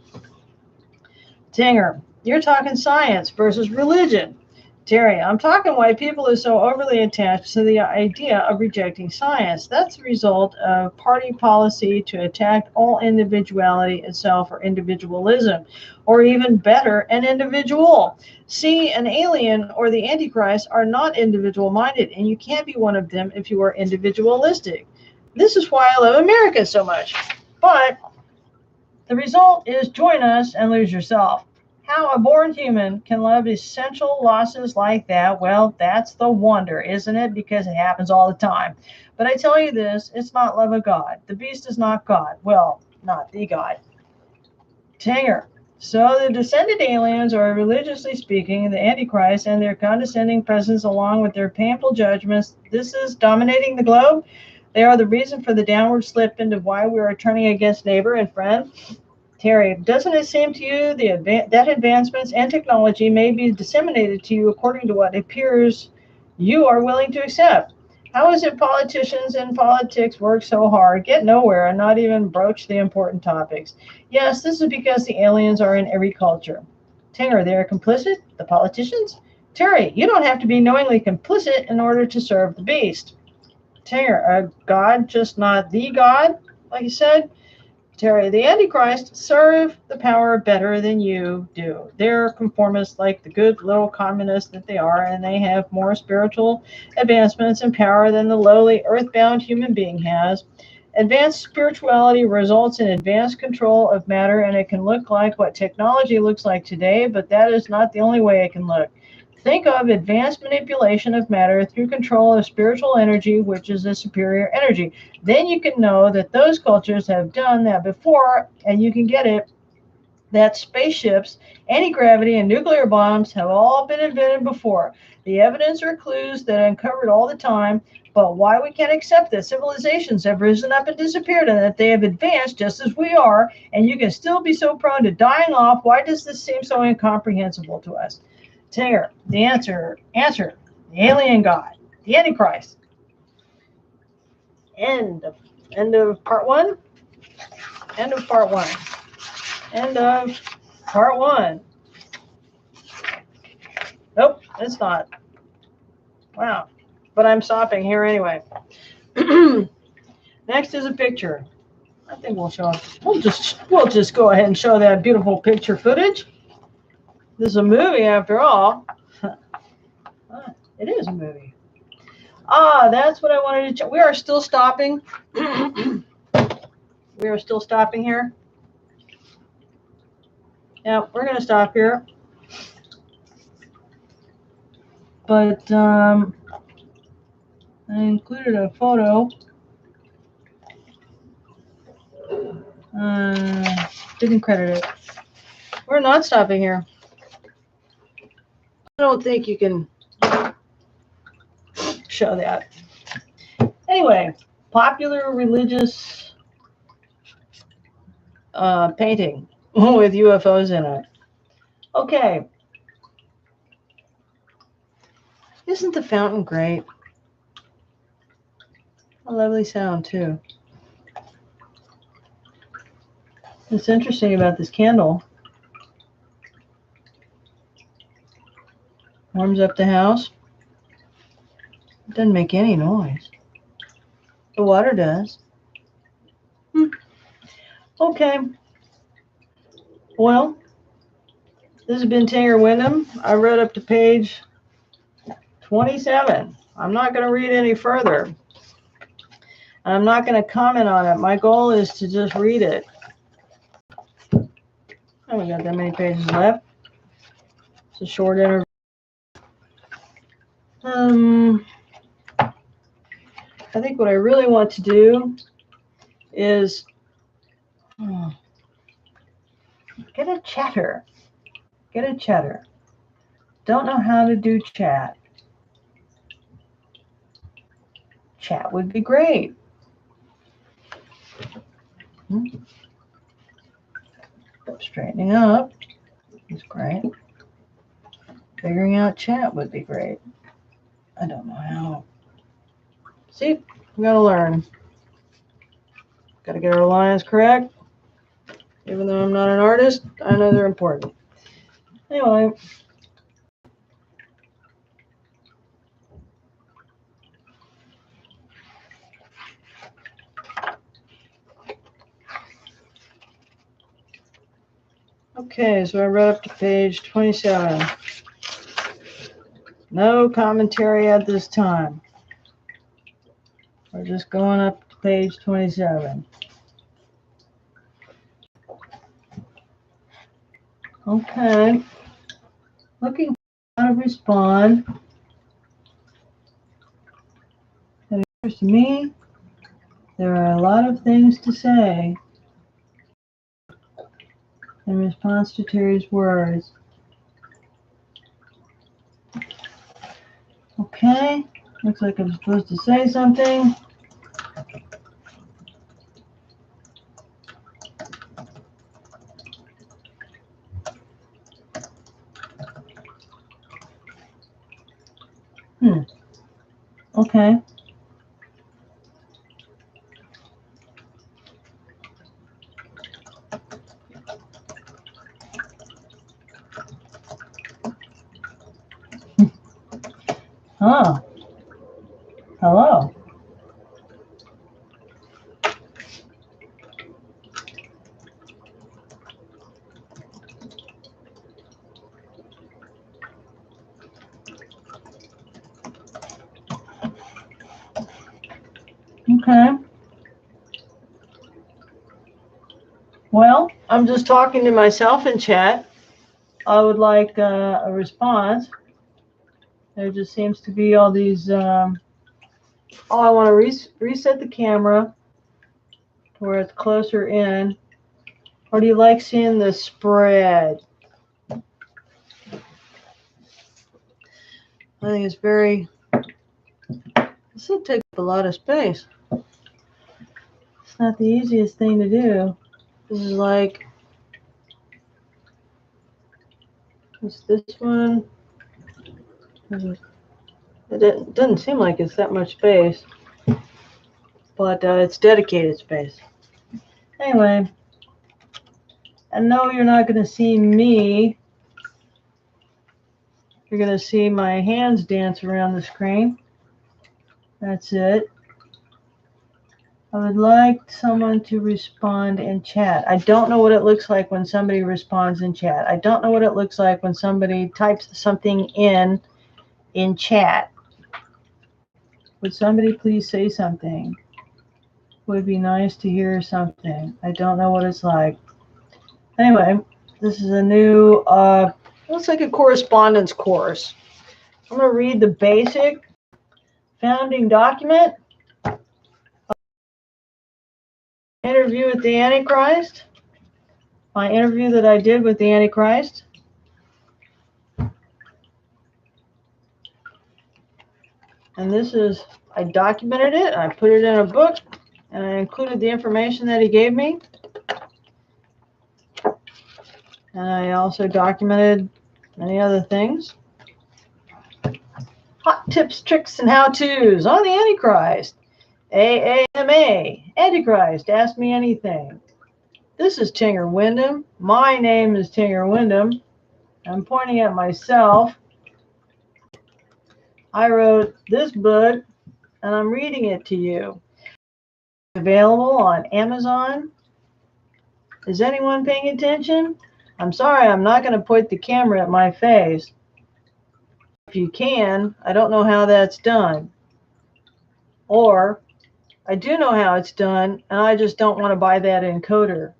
Tinger, you're talking science versus religion. Terry, I'm talking why people are so overly attached to the idea of rejecting science. That's the result of party policy to attack all individuality itself, or individualism, or even better, an individual. See, an alien or the Antichrist are not individual minded, and you can't be one of them if you are individualistic. This is why I love America so much. But the result is join us and lose yourself. How a born human can love essential losses like that, well, that's the wonder, isn't it? Because it happens all the time. But I tell you this, it's not love of God. The beast is not God. Well, not the God. Tanger. So the descended aliens are, religiously speaking, the Antichrist and their condescending presence along with their painful judgments. This is dominating the globe. They are the reason for the downward slip into why we are turning against neighbor and friend. Terry, doesn't it seem to you that advancements and technology may be disseminated to you according to what appears you are willing to accept? How is it politicians and politics work so hard, get nowhere, and not even broach the important topics? Yes, this is because the aliens are in every culture. Tanger, they're complicit? The politicians? Terry, you don't have to be knowingly complicit in order to serve the beast. Tanger, a God, just not the God, like you said? Terry, the Antichrist serve the power better than you do. They're conformists like the good little communists that they are, and they have more spiritual advancements and power than the lowly earthbound human being has. Advanced spirituality results in advanced control of matter, and it can look like what technology looks like today, but that is not the only way it can look. Think of advanced manipulation of matter through control of spiritual energy, which is a superior energy. Then you can know that those cultures have done that before, and you can get it that spaceships, anti-gravity, and nuclear bombs have all been invented before. The evidence or clues that are uncovered all the time, but why we can't accept that civilizations have risen up and disappeared and that they have advanced just as we are, and you can still be so prone to dying off. Why does this seem so incomprehensible to us? Tanger, the answer, the alien God, the Antichrist. End of part one. End of part one. End of part one. Nope, it's not. Wow. But I'm stopping here anyway. Next is a picture. I think we'll show. We'll just go ahead and show that beautiful picture footage. This is a movie after all. It is a movie. That's what I wanted to. We are still stopping. We are still stopping here. Yeah, we're going to stop here. But I included a photo Didn't credit it. We're not stopping here. I don't think you can show that. Anyway, popular religious painting with UFOs in it. Okay. Isn't the fountain great? A lovely sound, too. What's interesting about this candle, warms up the house. It doesn't make any noise. The water does. Okay. Well, this has been Tanger Wyndham. I read up to page 27. I'm not going to read any further. I'm not going to comment on it. My goal is to just read it. I haven't got that many pages left. It's a short interview. I think what I really want to do is get a chatter. Get a chatter. Don't know how to do chat. Chat would be great. Straightening up is great. Figuring out chat would be great. I don't know how. See, we gotta learn. Gotta get our lines correct. Even though I'm not an artist, I know they're important. Anyway. Okay, so I read up to page 27. No commentary at this time. We're just going up to page 27. Okay. Looking for how to respond. That appears to me there are a lot of things to say in response to Terry's words. Okay. Looks like I'm supposed to say something. Okay. Huh. Hello. Okay. Well, I'm just talking to myself in chat. I would like a response. There just seems to be all these. I want to reset the camera to where it's closer in. Or do you like seeing the spread? I think it's very. This will take up a lot of space. It's not the easiest thing to do. This is like. What's this one? It doesn't seem like it's that much space, but it's dedicated space. Anyway, and no, you're not going to see me. You're going to see my hands dance around the screen. That's it. I would like someone to respond in chat. I don't know what it looks like when somebody responds in chat. I don't know what it looks like when somebody types something in chat. Would somebody please say something? Would be nice to hear something. I don't know what it's like. Anyway, this is a new, looks like a correspondence course. I'm going to read the basic founding document. interview with the Antichrist. My interview that I did with the Antichrist. And this is, I documented it, I put it in a book, and I included the information that he gave me. And I also documented many other things. Hot tips, tricks, and how-tos on the Antichrist. AAMA, Antichrist, Ask Me Anything. This is Tinger Wyndham. My name is Tinger Wyndham. I'm pointing at myself. I wrote this book, and I'm reading it to you. It's available on Amazon. Is anyone paying attention? I'm sorry, I'm not going to point the camera at my face. If you can, I don't know how that's done. Or, I do know how it's done, and I just don't want to buy that encoder.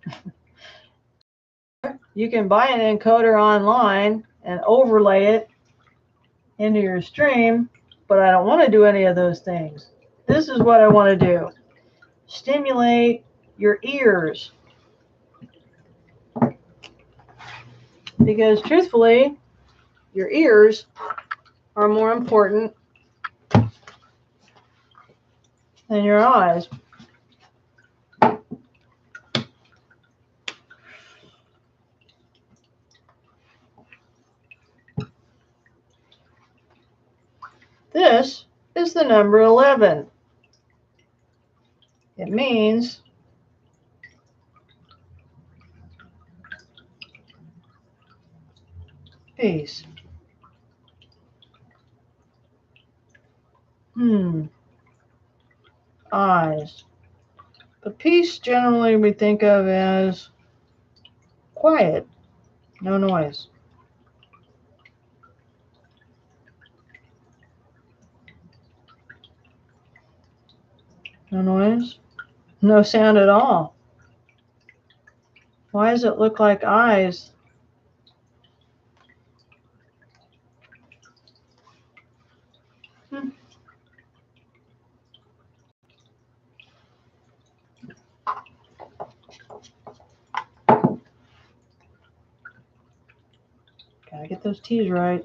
You can buy an encoder online and overlay it into your stream, but I don't want to do any of those things. This is what I want to do. Stimulate your ears. Because truthfully, your ears are more important than your eyes. This is the number 11. It means peace. Eyes. But peace generally we think of as quiet, no noise. No noise, no sound at all. Why does it look like eyes? Gotta get those T's right.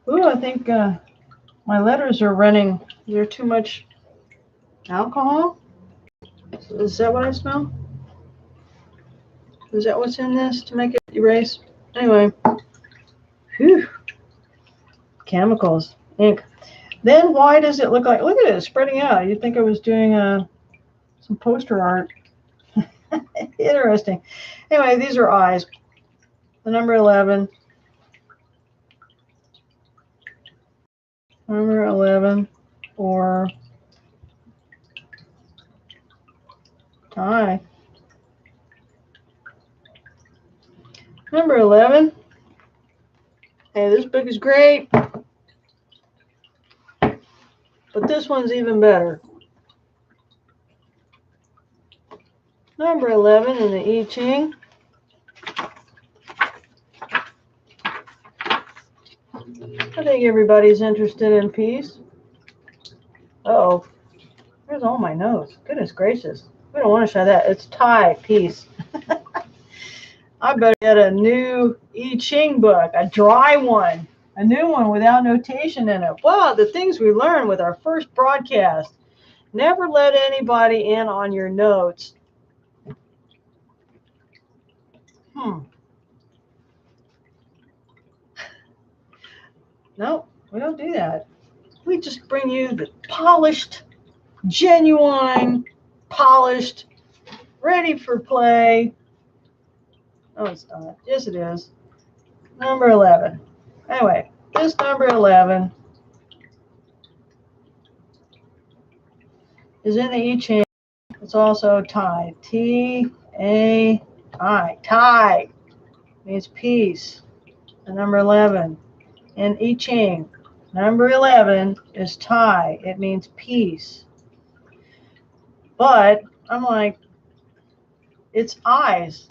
Ooh, I think my letters are running. Is there too much alcohol? Is that what I smell? Is that what's in this to make it erase? Anyway, whew. Chemicals, ink. Then why does it look like, look at it, it's spreading out. You'd think I was doing some poster art. Interesting. Anyway, these are eyes. The number 11. Number 11 or tie. Number 11. Hey, this book is great. But this one's even better. Number 11 in the I Ching. I think everybody's interested in peace. Uh-oh. There's all my notes. Goodness gracious. We don't want to show that. It's Thai peace. I better get a new I Ching book, a dry one, a new one without notation in it. Wow, the things we learned with our first broadcast. Never let anybody in on your notes. No, we don't do that. We just bring you the polished, genuine, polished, ready for play. Oh, it's not. Yes, it is. Number 11. Anyway, this number 11 is in the I Ching. It's also Thai. T-A-I. Thai means peace. The number 11 in I Ching. Number 11 is Thai. It means peace. But I'm like, It's eyes.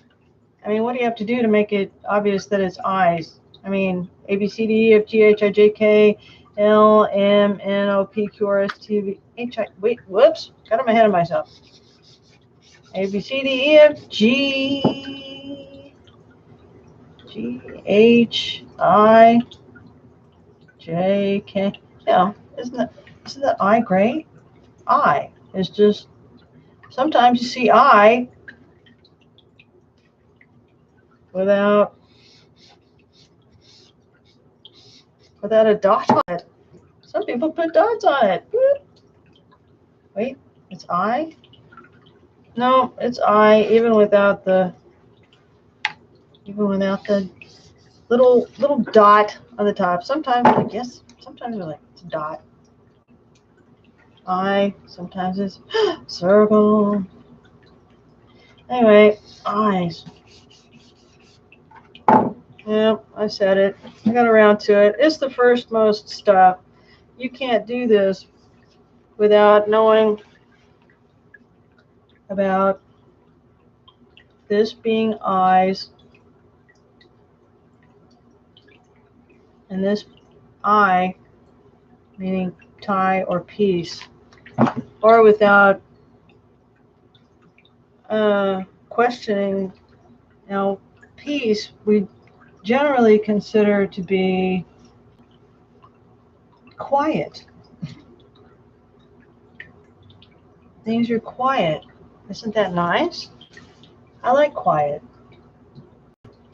I mean, what do you have to do to make it obvious that it's eyes? I mean, A, B, C, D, E, F, G, H, I, J, K, L, M, N, O, P, Q, R, S, T, V, H, I. Wait, whoops. Got ahead of myself. A, B, C, D, E, F, G, H, I, J, K. Yeah, isn't that I great? I is just, sometimes you see I without a dot on it. Some people put dots on it. Wait, it's I? No, it's I, even without the little dot on the top. Sometimes I guess sometimes we're like it's a dot. I, sometimes it's circle. Anyway, eyes. Yeah, I said it. I got around to it. It's the first most stuff. You can't do this without knowing about this being eyes and this I meaning tie or piece, or without questioning. Now, peace we generally consider to be quiet. Things are quiet. Isn't that nice? I like quiet.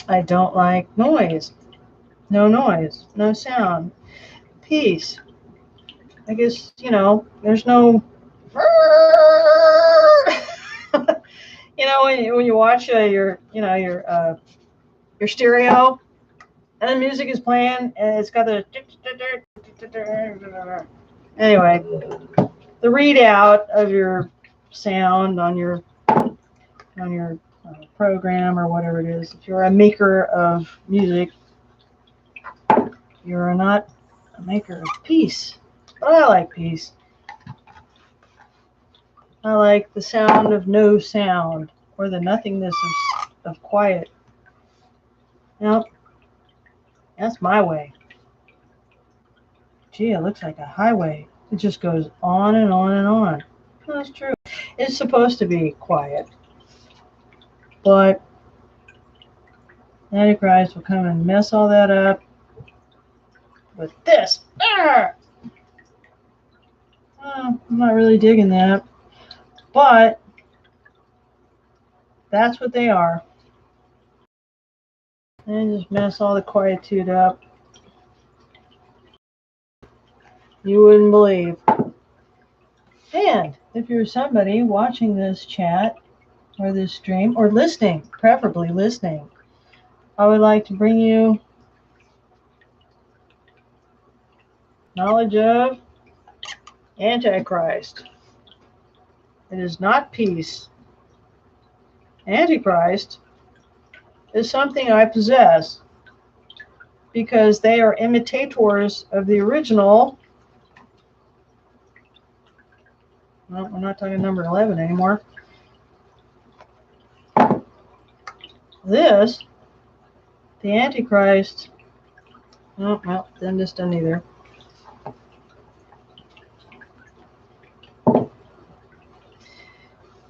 I don't like noise. No noise, no sound. Peace. I guess, there's no when you watch your stereo and the music is playing and it's got the anyway, the readout of your sound on your program or whatever it is. If you're a maker of music, you're not a maker of peace. But I like peace. I like the sound of no sound, or the nothingness of quiet. Now, that's my way. Gee, it looks like a highway. It just goes on and on and on. That's true. It's supposed to be quiet. But Antichrist will come and mess all that up with this. I'm not really digging that. But that's what they are. And just mess all the quietude up. You wouldn't believe. And if you're somebody watching this chat or this stream, or listening, preferably listening, I would like to bring you knowledge of Antichrist. It is not peace. Antichrist is something I possess because they are imitators of the original. Well, we're not talking number 11 anymore. This, the Antichrist, oh, well, then this doesn't either.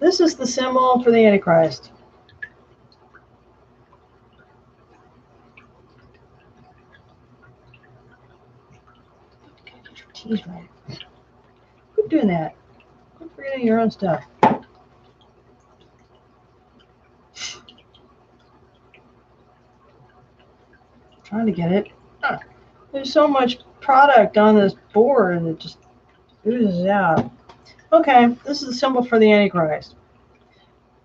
This is the symbol for the Antichrist. Get your teeth right. Quit doing that. Quit forgetting your own stuff. Trying to get it. There's so much product on this board and it just oozes out. Okay, this is the symbol for the Antichrist.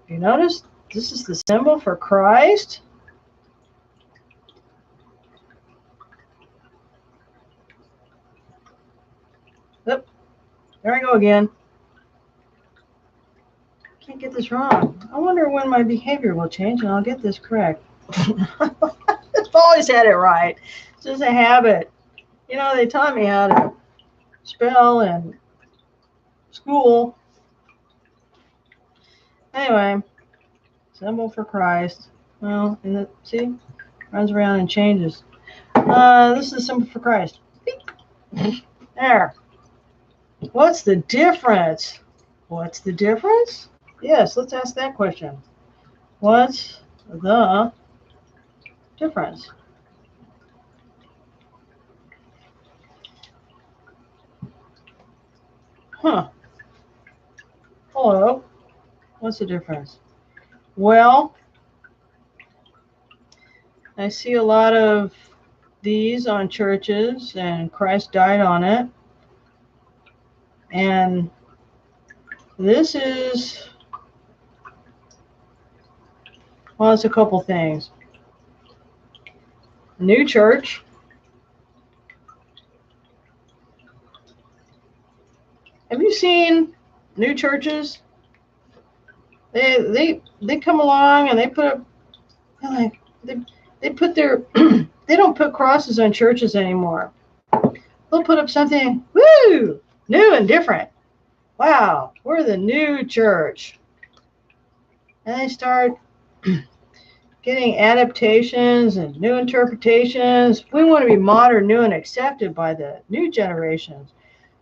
You notice this is the symbol for Christ. Yep, there I go again. Can't get this wrong. I wonder when my behavior will change and I'll get this correct. I've always had it right. It's just a habit. They taught me how to spell in school. Anyway, Symbol for Christ. Well, and it, see, runs around and changes. This is a symbol for Christ. There. What's the difference? What's the difference? Yes, let's ask that question. What's the difference? Huh. Hello. What's the difference? Well, I see a lot of these on churches, and Christ died on it. And this is, well, it's a couple things. New church. Have you seen new churches? They come along and they put up, like, they put their they don't put crosses on churches anymore. They'll put up something, woo, new and different. Wow, we're the new church. And they start getting adaptations and new interpretations. We want to be modern, new, and accepted by the new generations.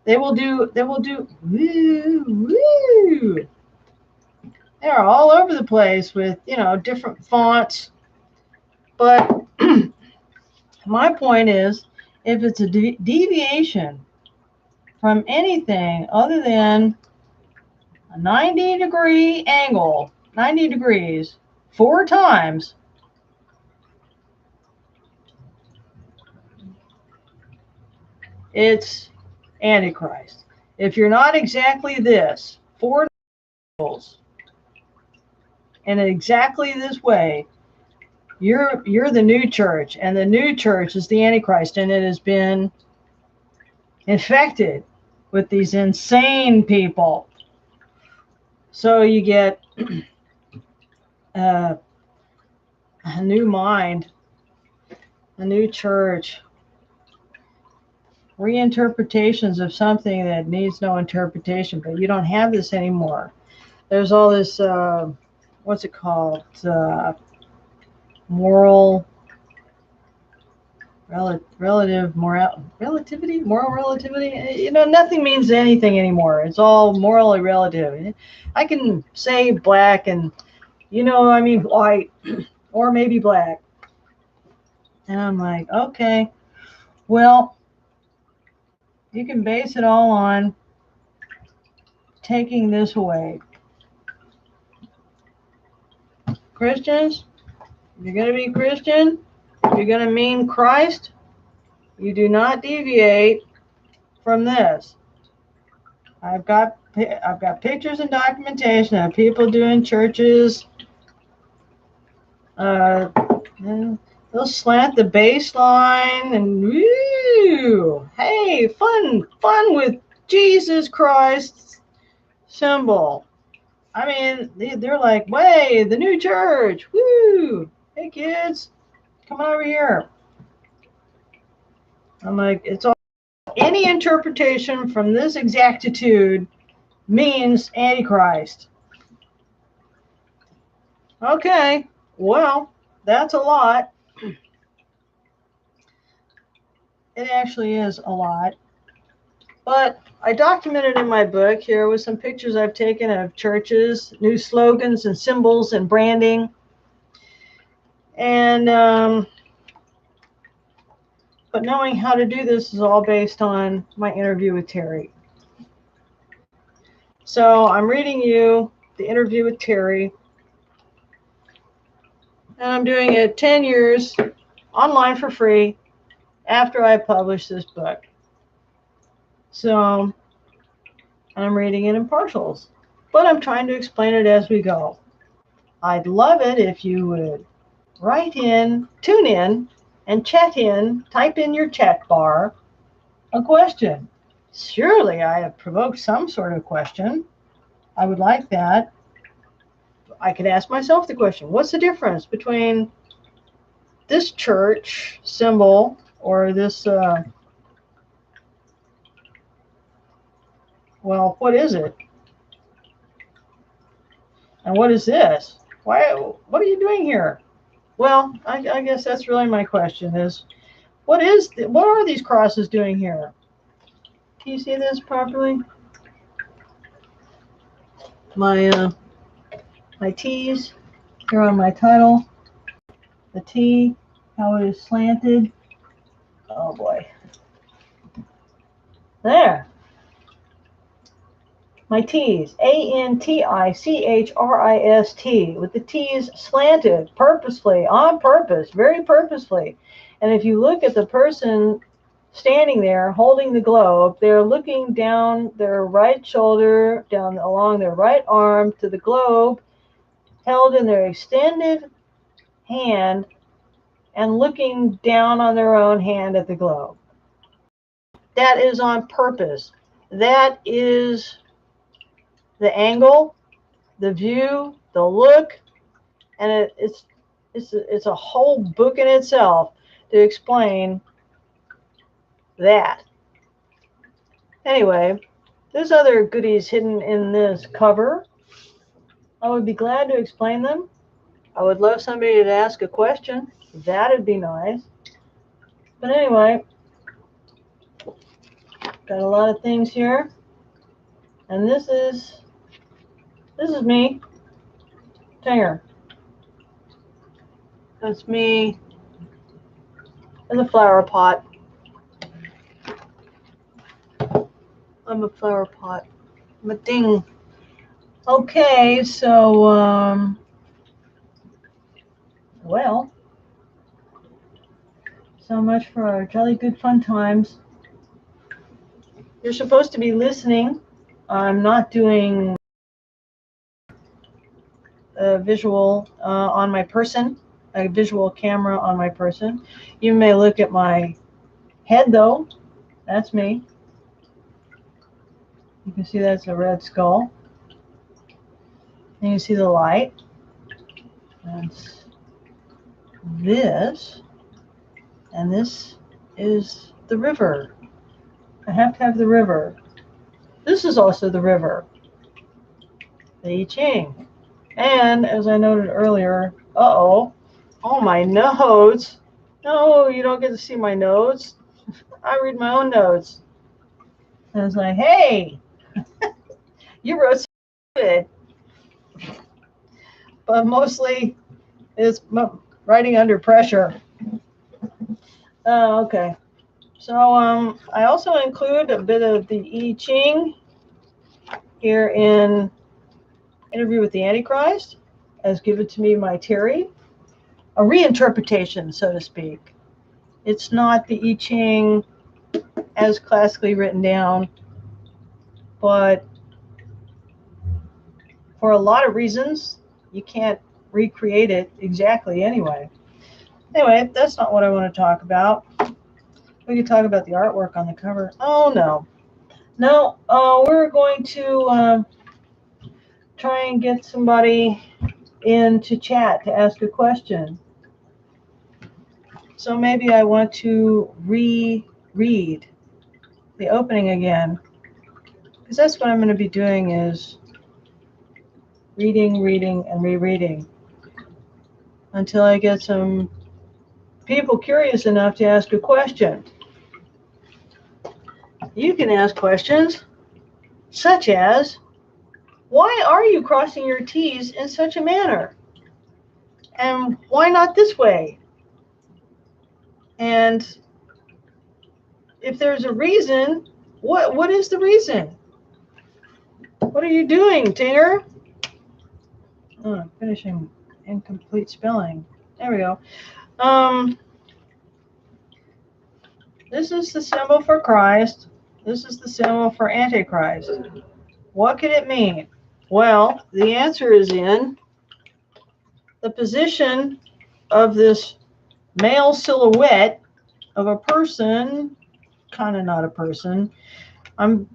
They will do woo, woo. They're all over the place with, different fonts. But my point is, if it's a deviation from anything other than a 90-degree angle, 90 degrees, 4 times, it's Antichrist. If you're not exactly this, 4 angles, and exactly this way, you're the new church, and the new church is the Antichrist, and it has been infected with these insane people. So you get a new mind, a new church, reinterpretations of something that needs no interpretation, but you don't have this anymore. There's all this, what's it called? Moral relativity. Nothing means anything anymore. It's all morally relative. I can say black and, I mean white, or maybe black. And I'm like, okay, well, you can base it all on taking this away. Christians, if you're going to be Christian, if you're going to mean Christ, you do not deviate from this. I've got pictures and documentation of people doing churches. They'll slant the bass line and woo, hey, fun with Jesus Christ's symbol. I mean, they're like, way, the new church, woo, hey kids, come on over here. I'm like, it's all, any interpretation from this exactitude means Antichrist. Okay, well, that's a lot. It actually is a lot. But I documented in my book here with some pictures I've taken of churches, new slogans and symbols and branding. And, but knowing how to do this is all based on my interview with Terry. So I'm reading you the interview with Terry. And I'm doing it 10 years online for free after I publish this book. So I'm reading it in partials, but I'm trying to explain it as we go. I'd love it if you would write in, tune in, and chat in, type in your chat bar a question. Surely I have provoked some sort of question. I would like that. I could ask myself the question, what's the difference between this church symbol or this, well, what is it? And what is this? What are you doing here? Well, I guess that's really my question is, what are these crosses doing here? Can you see this properly? My T's here on my title. The T, how it is slanted. Oh boy. There. My T's, Antichrist, with the T's slanted, purposefully, on purpose, very purposefully. And if you look at the person standing there holding the globe, they're looking down their right shoulder, down along their right arm to the globe, held in their extended hand, and looking down on their own hand at the globe. That is on purpose. That is the angle, the view, the look, and it's a whole book in itself to explain that. Anyway, there's other goodies hidden in this cover. I would be glad to explain them. I would love somebody to ask a question. That'd be nice. But anyway, got a lot of things here. And this is me, Tinger. That's me in the flower pot. I'm a flower pot. I'm a ding. Okay, so, well, so much for our jolly good fun times. You're supposed to be listening. I'm not doing a visual on my person, a visual camera on my person. You may look at my head, though. That's me. You can see that's a red skull. And you see the light. That's this. And this is the river. I have to have the river. This is also the river. The I Ching. And as I noted earlier, oh, my notes. No, you don't get to see my notes. I read my own notes. And it's like, hey, you wrote so good. But mostly it's writing under pressure. Oh, okay. So I also include a bit of the I Ching here in Interview with the Antichrist, as given to me by Terry. A reinterpretation, so to speak. It's not the I Ching as classically written down, but for a lot of reasons, you can't recreate it exactly anyway. Anyway, that's not what I want to talk about. We can talk about the artwork on the cover. Oh, no. No, we're going to try and get somebody in to chat to ask a question. So maybe I want to reread the opening again, because that's what I'm going to be doing is reading, and rereading until I get some people curious enough to ask a question. You can ask questions such as, why are you crossing your T's in such a manner? And why not this way? And if there's a reason, what is the reason? What are you doing, Tinger? Oh, finishing incomplete spelling. There we go. This is the symbol for Christ. This is the symbol for Antichrist. What could it mean? Well, the answer is in the position of this male silhouette of a person, kind of not a person. I'm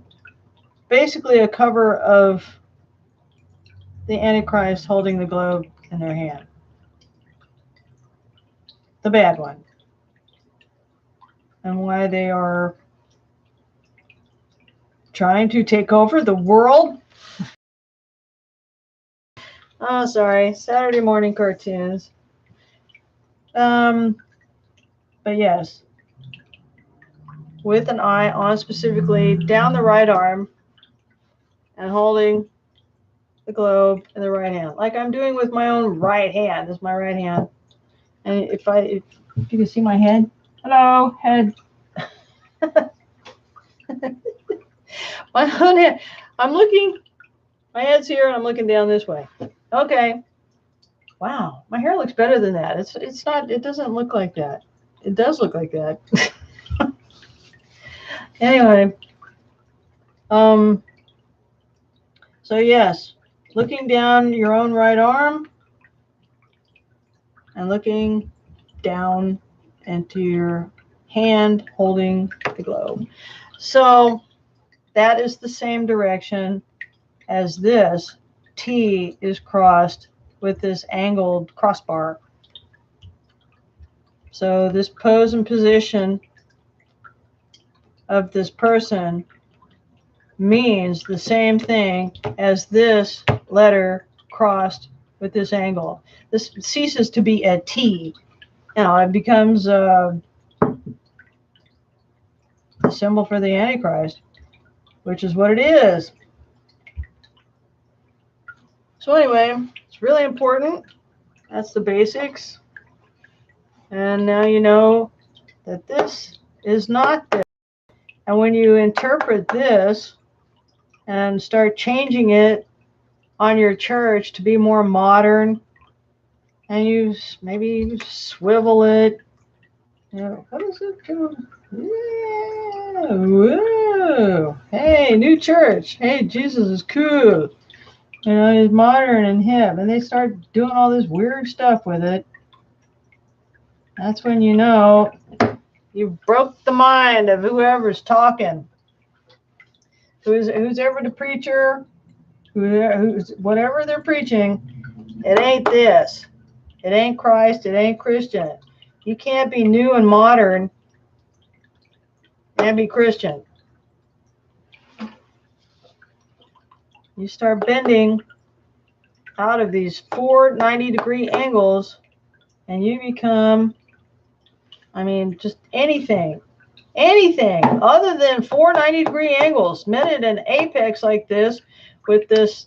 basically a cover of the Antichrist holding the globe in their hand. The bad one. And why they are trying to take over the world. Oh, sorry, Saturday morning cartoons. But yes, with an eye on specifically down the right arm and holding the globe in the right hand, like I'm doing with my own right hand. This is my right hand, and if you can see my head, hello head. My own head. I'm looking. My head's here, and I'm looking down this way. Okay. Wow, my hair looks better than that. It's not. It doesn't look like that. It does look like that. Anyway, so yes, looking down your own right arm and looking down into your hand holding the globe. So that is the same direction as this T is crossed with this angled crossbar. So this pose and position of this person means the same thing as this letter crossed with this angle. This ceases to be a T. It becomes a symbol for the Antichrist, which is what it is. So anyway, it's really important. That's the basics. And now you know that this is not this. And when you interpret this and start changing it on your church to be more modern, and you maybe swivel it, what is it doing? Yeah, whoa. Hey, new church. Hey, Jesus is cool. He's modern and hip, and they start doing all this weird stuff with it. That's when you know you broke the mind of whoever's talking. Who's ever the preacher, who's whatever they're preaching, it ain't this. It ain't Christ. It ain't Christian. You can't be new and modern and be Christian. You start bending out of these 4 90-degree angles, and you become, just anything other than 4 90-degree angles met at an apex like this with this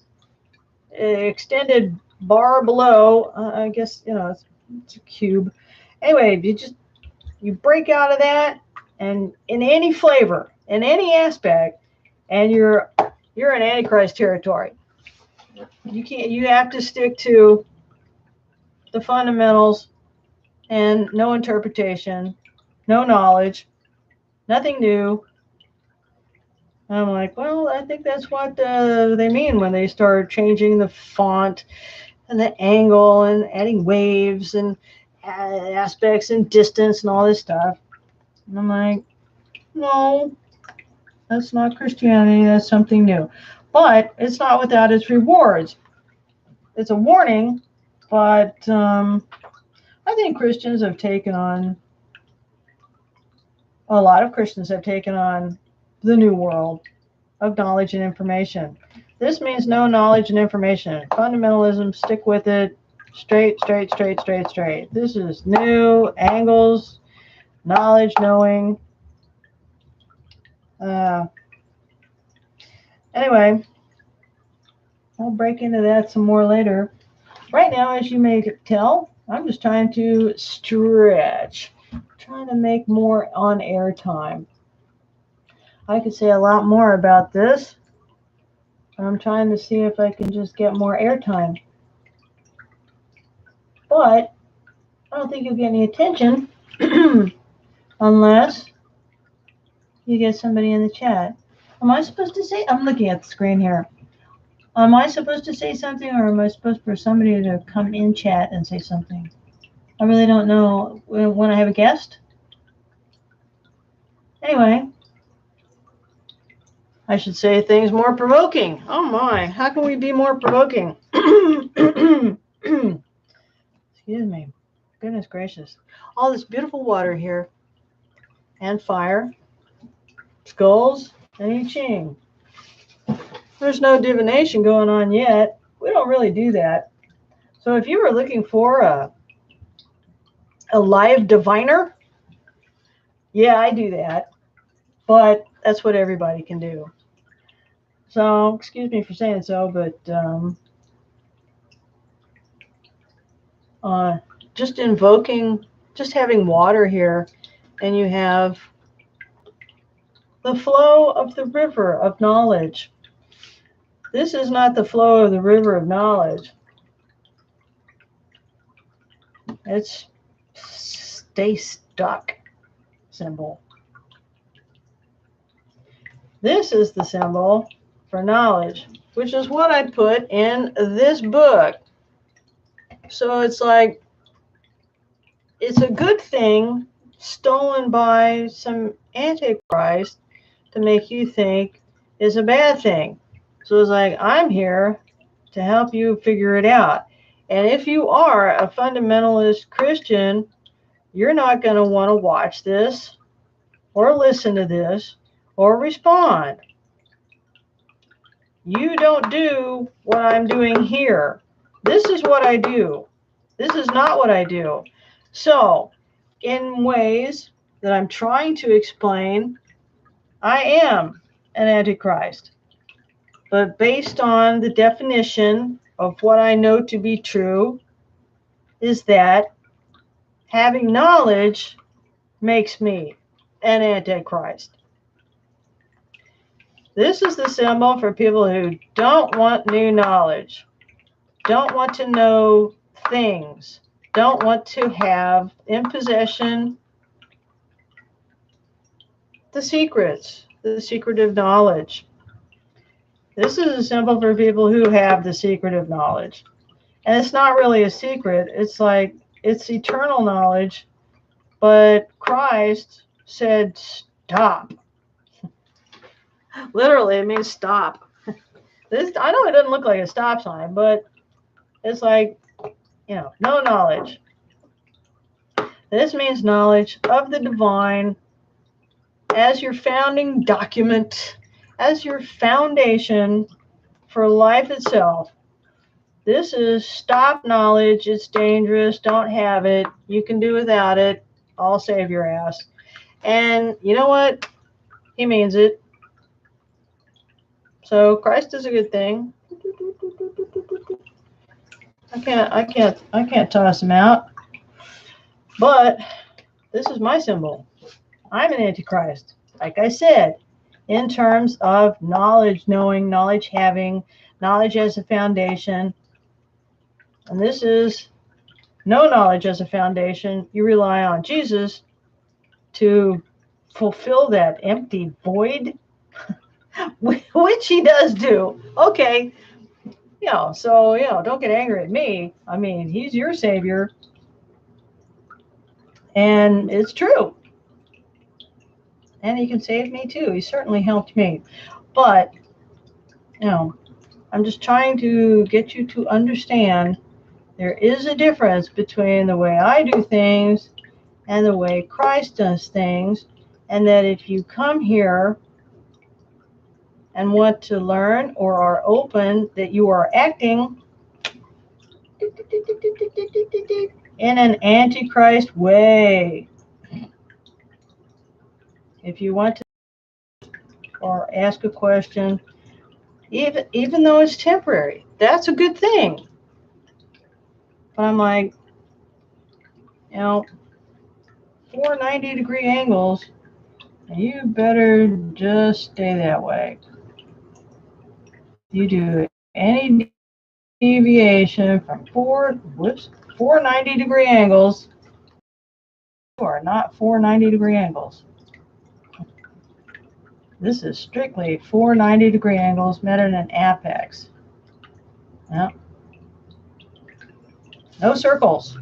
extended bar below. I guess it's a cube. Anyway, you break out of that, and in any flavor, in any aspect, and you're in Antichrist territory. You have to stick to the fundamentals and no interpretation, no knowledge, nothing new. And I'm like, well, I think that's what they mean when they start changing the font and the angle and adding waves and aspects and distance and all this stuff. And I'm like, no, that's not Christianity. That's something new. But it's not without its rewards. It's a warning, but I think Christians have taken on, a lot of Christians have taken on the new world of knowledge and information. This means no knowledge and information. Fundamentalism, stick with it. Straight. This is new angles, knowledge, knowing. Anyway, I'll break into that some more later. Right now, as you may tell, I'm just trying to stretch, trying to make more on-air time. I could say a lot more about this, but I'm trying to see if I can just get more airtime. But I don't think you'll get any attention unless you get somebody in the chat. Am I supposed to say? I'm looking at the screen here. Am I supposed to say something, or am I supposed for somebody to come in chat and say something? I really don't know when I have a guest. Anyway, I should say things more provoking. Oh my, how can we be more provoking? Excuse me. Goodness gracious. All this beautiful water here, and fire, skulls, and I Ching. There's no divination going on yet. We don't really do that. So if you were looking for a live diviner, yeah, I do that. But that's what everybody can do. So, excuse me for saying so, but just invoking, just having water here, and you have the flow of the river of knowledge. This is not the flow of the river of knowledge. It's stay stuck symbol. This is the symbol for knowledge, which is what I put in this book. So it's like, it's a good thing stolen by some Antichrist to make you think is a bad thing. So it's like, I'm here to help you figure it out. And if you are a fundamentalist Christian, you're not going to want to watch this or listen to this or respond. You don't do what I'm doing here. This is what I do. This is not what I do. So, in ways that I'm trying to explain, I am an Antichrist. But based on the definition of what I know to be true, is that having knowledge makes me an Antichrist. This is the symbol for people who don't want new knowledge, don't want to know things, don't want to have in possession the secrets, the secretive knowledge. This is a symbol for people who have the secretive knowledge. And it's not really a secret. It's like, it's eternal knowledge. But Christ said, stop. Literally, it means stop. This, I know it doesn't look like a stop sign, but it's like, no knowledge. This means knowledge of the divine as your founding document, as your foundation for life itself. This is stop knowledge. It's dangerous. Don't have it. You can do without it. I'll save your ass. And you know what? He means it. So Christ is a good thing. I can't toss him out. But this is my symbol. I'm an Antichrist. Like I said, in terms of knowledge knowing, knowledge having, knowledge as a foundation. And this is no knowledge as a foundation. You rely on Jesus to fulfill that empty void, which he does do. Okay, so, don't get angry at me. I mean, he's your savior. And it's true. And he can save me too. He certainly helped me. But, I'm just trying to get you to understand there is a difference between the way I do things and the way Christ does things. And that if you come here and want to learn or are open, that you are acting in an Antichrist way. If you want to or ask a question, even though it's temporary, that's a good thing. But I'm like, 490-degree angles, you better just stay that way. You do any deviation from 490-degree angles, you are not 490-degree angles. This is strictly 490-degree angles met at an apex. Yep. No circles.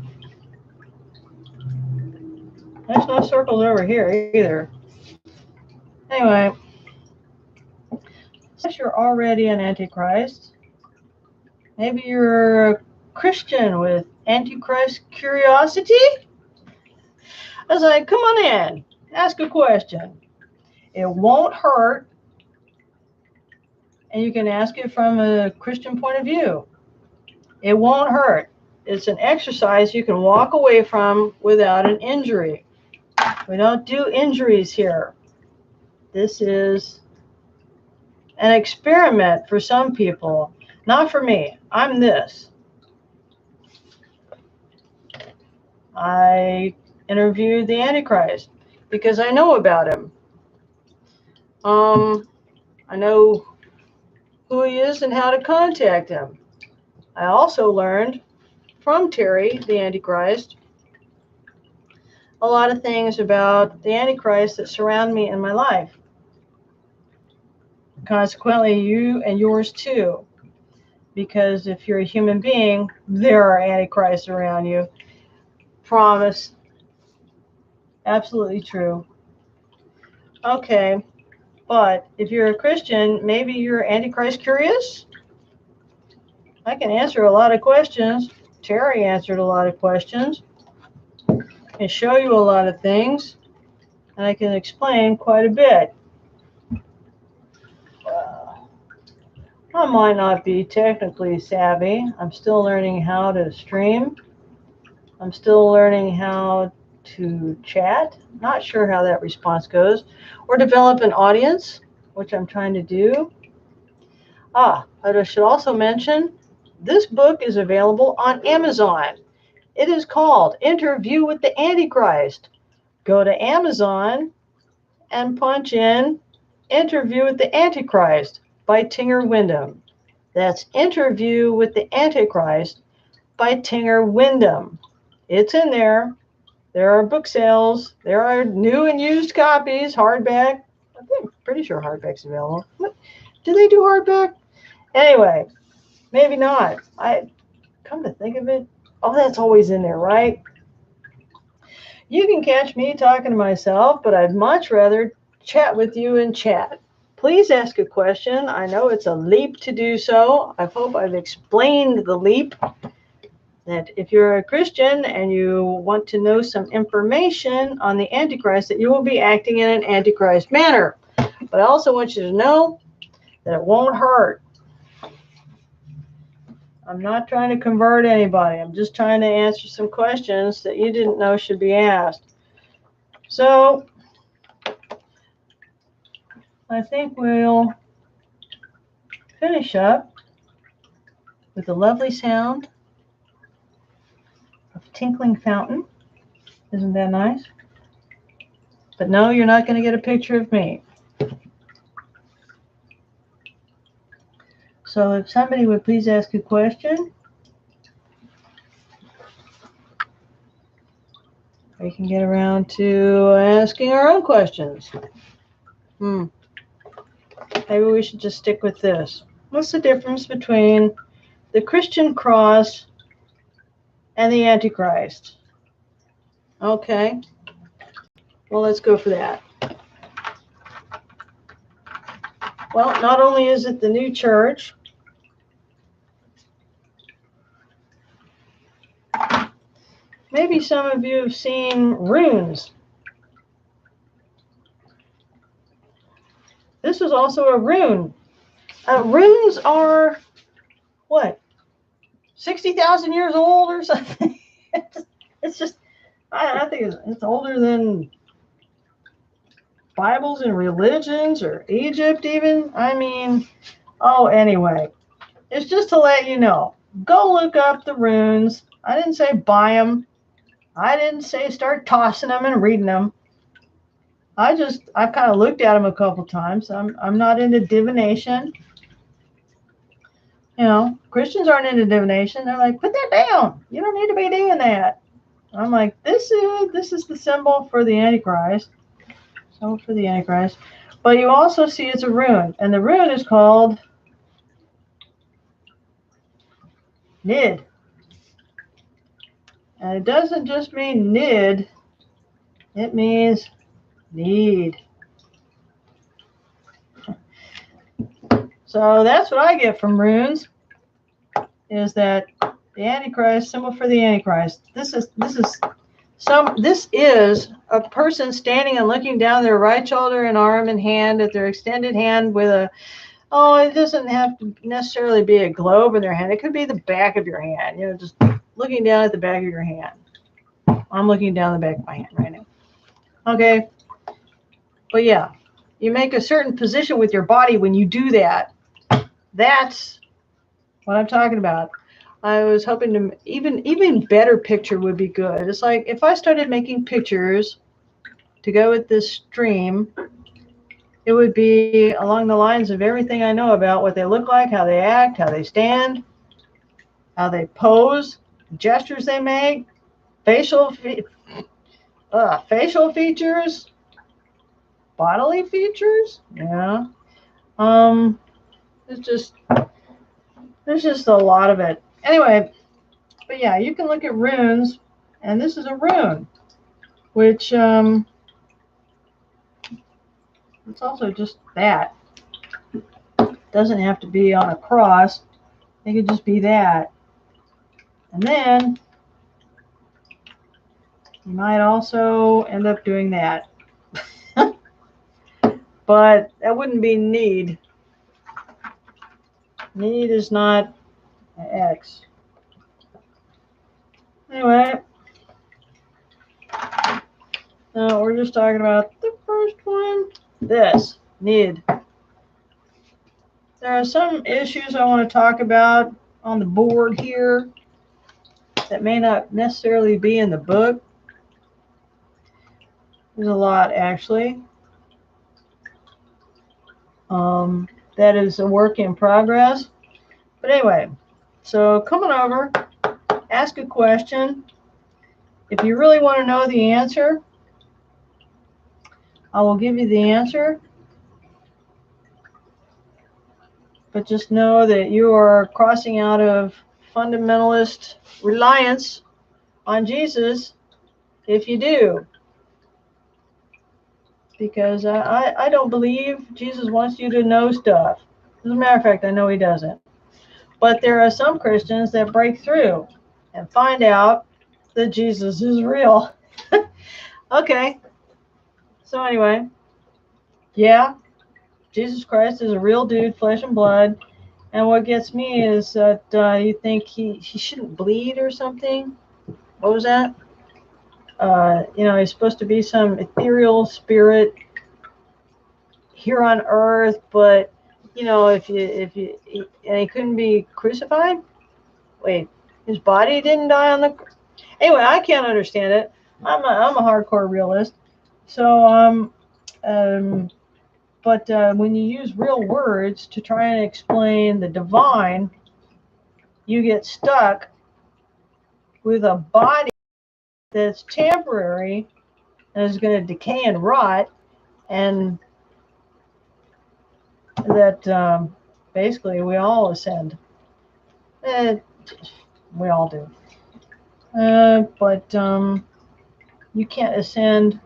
There's no circles over here either. Anyway, since you're already an Antichrist, maybe you're a Christian with Antichrist curiosity? I was like, come on in, ask a question. It won't hurt, and you can ask it from a Christian point of view. It won't hurt. it's an exercise you can walk away from without an injury. We don't do injuries here. This is an experiment for some people, not for me. I'm this. I interviewed the Antichrist because I know about him. I know who he is and how to contact him. I also learned from Terry, the Antichrist, a lot of things about the Antichrist that surround me in my life. Consequently, you and yours too. Because if you're a human being, there are Antichrists around you. Promise. Absolutely true. Okay, but if you're a Christian, maybe you're Antichrist curious? I can answer a lot of questions. Terry answered a lot of questions. And show you a lot of things. And I can explain quite a bit. I might not be technically savvy. I'm still learning how to stream. I'm still learning how to chat. Not sure how that response goes. Or develop an audience, which I'm trying to do. But I should also mention, this book is available on Amazon. It is called Interview with the Antichrist. Go to Amazon and punch in Interview with the Antichrist by Tinger Wyndham. That's Interview with the Antichrist by Tinger Wyndham. It's in there. There are book sales. There are new and used copies, hardback. I'm pretty sure hardback's available. Do they do hardback? Anyway, maybe not. I come to think of it, that's always in there, right? You can catch me talking to myself, but I'd much rather chat with you in chat. Please ask a question. I know it's a leap to do so. I hope I've explained the leap. That if you're a Christian and you want to know some information on the Antichrist, that you will be acting in an Antichrist manner. But I also want you to know that it won't hurt. I'm not trying to convert anybody. I'm just trying to answer some questions that you didn't know should be asked. So I think we'll finish up with the lovely sound of a tinkling fountain. Isn't that nice? But no, you're not going to get a picture of me. So if somebody would please ask a question, we can get around to asking our own questions. Maybe we should just stick with this. What's the difference between the Christian cross and the Antichrist? Okay. Well, let's go for that. Well, not only is it the new church, maybe some of you have seen runes. This is also a rune. Runes are, what, 60,000 years old or something? It's just, I think it's older than Bibles and religions or Egypt even. I mean, anyway, it's just to let you know. Go look up the runes. I didn't say buy them. I didn't say start tossing them and reading them. I've kind of looked at them a couple times. I'm not into divination. You know, Christians aren't into divination. They're like, put that down. You don't need to be doing that. I'm like, this is the symbol for the Antichrist. Symbol for the Antichrist. But you also see it's a rune. And the rune is called Nid. And it doesn't just mean nid. It means need. So that's what I get from runes, is that the Antichrist, symbol for the Antichrist. This is a person standing and looking down their right shoulder and arm and hand at their extended hand with it doesn't have to necessarily be a globe in their hand. It could be the back of your hand, just looking down at the back of your hand. I'm looking down the back of my hand right now. Okay. But yeah, you make a certain position with your body when you do that. That's what I'm talking about. I was hoping to even better picture would be good. It's like if I started making pictures to go with this stream, it would be along the lines of everything I know about what they look like, how they act, how they stand, how they pose, gestures they make, facial features, bodily features. Yeah. It's just there's just a lot of it. Anyway, but yeah, you can look at runes, and this is a rune, which it's also just that. Doesn't have to be on a cross. It could just be that. And then you might also end up doing that. But that wouldn't be need. Need is not an X. Anyway, we're just talking about the first one. This, need. There are some issues I want to talk about on the board here that may not necessarily be in the book. There's a lot, actually. That is a work in progress. But anyway, so come on over, ask a question. If you really want to know the answer, I will give you the answer. But just know that you are crossing out of fundamentalist reliance on Jesus if you do. Because I don't believe Jesus wants you to know stuff. As a matter of fact, I know he doesn't. But there are some Christians that break through and find out that Jesus is real. Okay. So anyway, yeah, Jesus Christ is a real dude, flesh and blood. And what gets me is that you think he shouldn't bleed or something. What was that? He's supposed to be some ethereal spirit here on earth, but if you and he couldn't be crucified. Wait, his body didn't die on the. Anyway, I can't understand it. I'm a hardcore realist, so but when you use real words to try and explain the divine, you get stuck with a body that's temporary and is going to decay and rot, and that basically we all ascend. We all do. But you can't ascend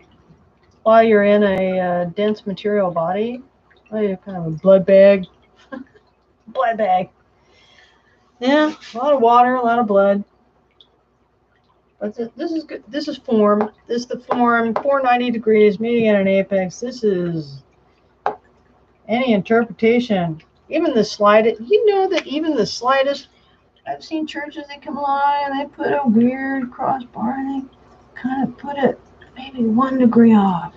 while you're in a dense material body. Well, you're kind of a blood bag. Blood bag. Yeah, a lot of water, a lot of blood. But this is good. This is form. This is the form. 490 degrees, meeting at an apex. This is any interpretation. Even the slightest. You know that even the slightest. I've seen churches that come along and they put a weird crossbar and they kind of put it maybe 1 degree off.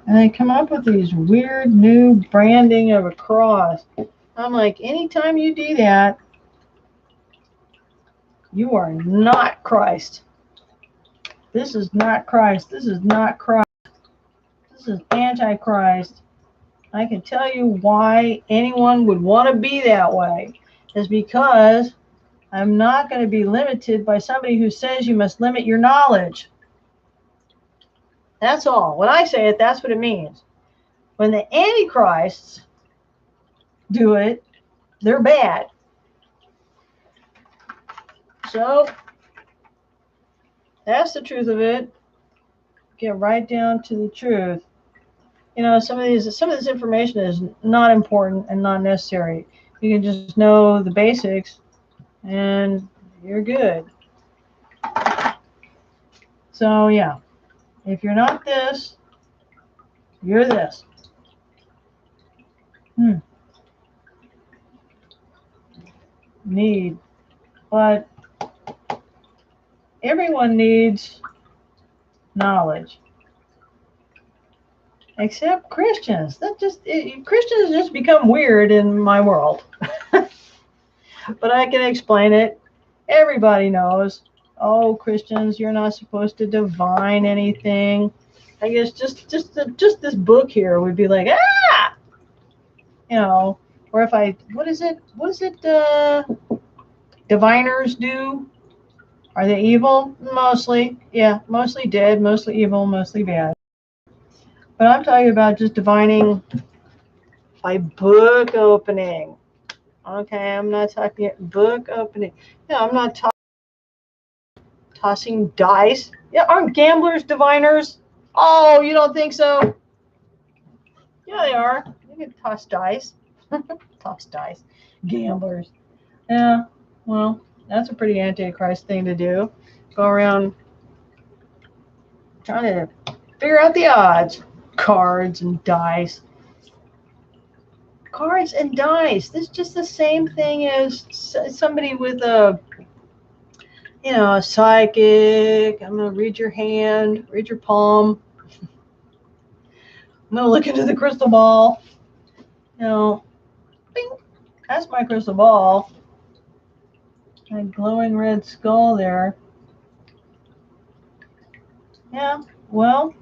And they come up with these weird new branding of a cross. I'm like, anytime you do that, you are not Christ. This is not Christ. This is not Christ. This is Antichrist. I can tell you why anyone would want to be that way. Is because I'm not going to be limited by somebody who says you must limit your knowledge. That's all. When I say it, that's what it means. When the Antichrists do it, they're bad. So that's the truth of it. Get right down to the truth. Some of this information is not important and not necessary. You can just know the basics and you're good. So yeah, if you're not this, you're this. Need. But everyone needs knowledge. Except Christians. Christians just become weird in my world. But I can explain it. Everybody knows. Oh, Christians, you're not supposed to divine anything. I guess just this book here would be like, ah, or if what is it? Diviners do? Are they evil? Mostly, yeah, mostly dead, mostly evil, mostly bad. But I'm talking about just divining by book opening. Okay, I'm not talking book opening. Yeah, I'm not tossing dice. Yeah, aren't gamblers diviners? Oh, you don't think so? Yeah, they are. They can toss dice. Toss dice. Gamblers. Yeah, well, that's a pretty Antichrist thing to do. Go around trying to figure out the odds. Cards and dice. Cards and dice. This is just the same thing as somebody with a psychic. I'm going to read your hand, read your palm. I'm going to look into the crystal ball. Bing, that's my crystal ball. A glowing red skull there. Yeah, well,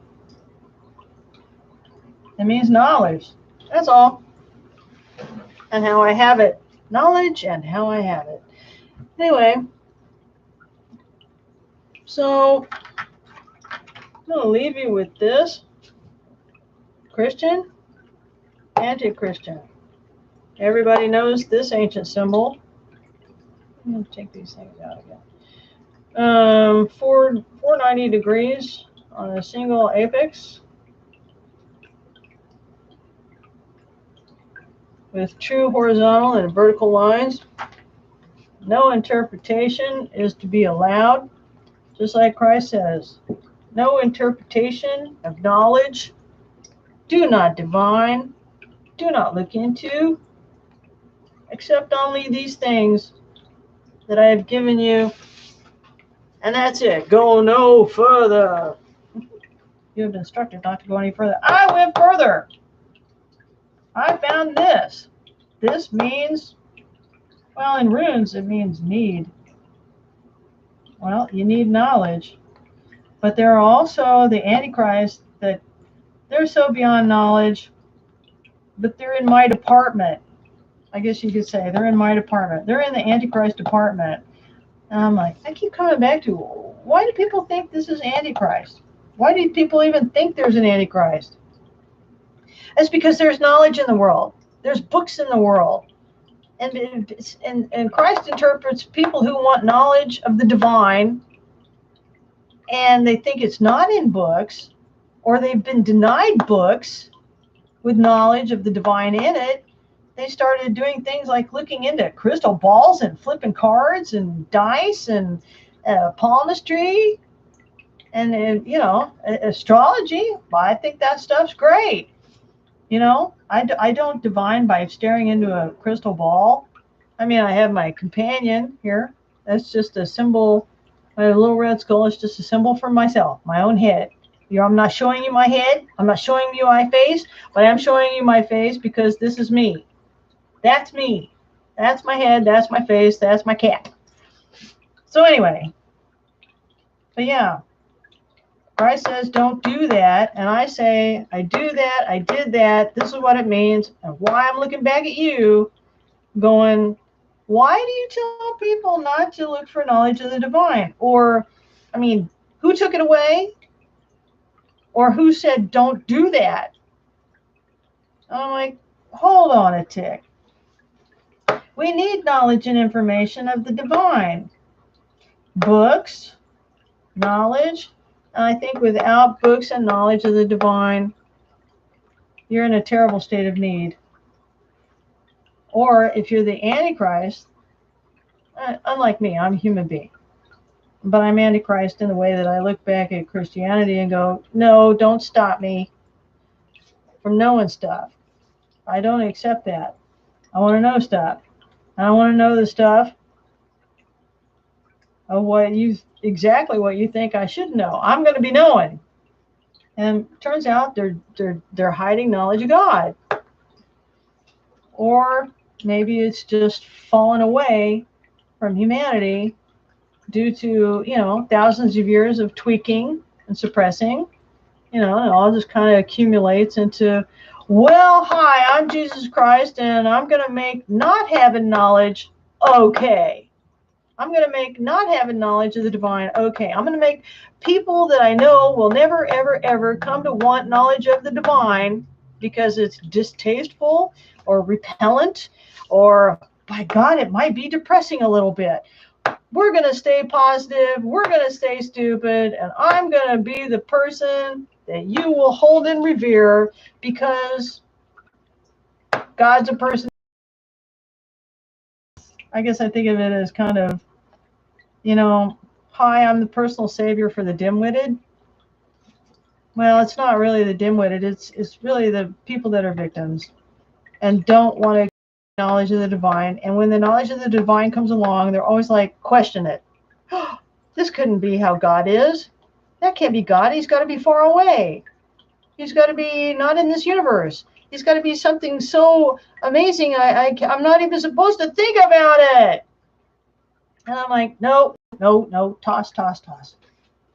it means knowledge. That's all. And how I have it. Knowledge and how I have it. Anyway, so I'm going to leave you with this. Christian, anti-Christian. Everybody knows this ancient symbol. I'm going to take these things out again. 490 degrees on a single apex with true horizontal and vertical lines. No interpretation is to be allowed, just like Christ says. No interpretation of knowledge. Do not divine. Do not look into. Except only these things that I have given you. And that's it. Go no further. You have been instructed not to go any further. I went further. I found this. This means, well, in runes, it means need. Well, you need knowledge. But there are also the Antichrist that they're so beyond knowledge, but they're in my department. I guess you could say they're in my department. They're in the Antichrist department. And I'm like, I keep coming back to, why do people think this is Antichrist? Why do people even think there's an Antichrist? It's because there's knowledge in the world. There's books in the world. And Christ interprets people who want knowledge of the divine, and they think it's not in books, or they've been denied books with knowledge of the divine in it. They started doing things like looking into crystal balls and flipping cards and dice and palmistry and astrology. I think that stuff's great. I don't divine by staring into a crystal ball. I mean, I have my companion here. That's just a symbol. My little red skull is just a symbol for myself, my own head. I'm not showing you my head. I'm not showing you my face, but I'm showing you my face because this is me. That's me. That's my head. That's my face. That's my cat. So anyway, but yeah, Christ says don't do that, and I say I do that. I did that. This is what it means, and why I'm looking back at you, going, why do you tell people not to look for knowledge of the divine? Or, I mean, who took it away? Or who said don't do that? I'm like, hold on a tick. We need knowledge and information of the divine. Books, knowledge. And I think without books and knowledge of the divine, you're in a terrible state of need. Or if you're the Antichrist, unlike me, I'm a human being. But I'm Antichrist in the way that I look back at Christianity and go, no, don't stop me from knowing stuff. I don't accept that. I want to know stuff. I want to know the stuff of exactly what you think I should know. I'm going to be knowing. And it turns out they're hiding knowledge of God. Or maybe it's just fallen away from humanity due to, thousands of years of tweaking and suppressing, and it all just kind of accumulates into, well, hi, I'm Jesus Christ, and I'm going to make not having knowledge okay. I'm going to make not having knowledge of the divine okay. I'm going to make people that I know will never, ever, ever come to want knowledge of the divine because it's distasteful or repellent, or, by God, it might be depressing a little bit. We're going to stay positive. We're going to stay stupid. And I'm going to be the person that you will hold in revere because God's a person. I guess I think of it as kind of, hi, I'm the personal savior for the dim-witted. Well, it's not really the dim-witted. It's really the people that are victims and don't want to knowledge of the divine. And when the knowledge of the divine comes along, they're always like, question it. This couldn't be how God is. That can't be God. He's got to be far away. He's got to be not in this universe. He's got to be something so amazing. I'm not even supposed to think about it. And I'm like, no, toss.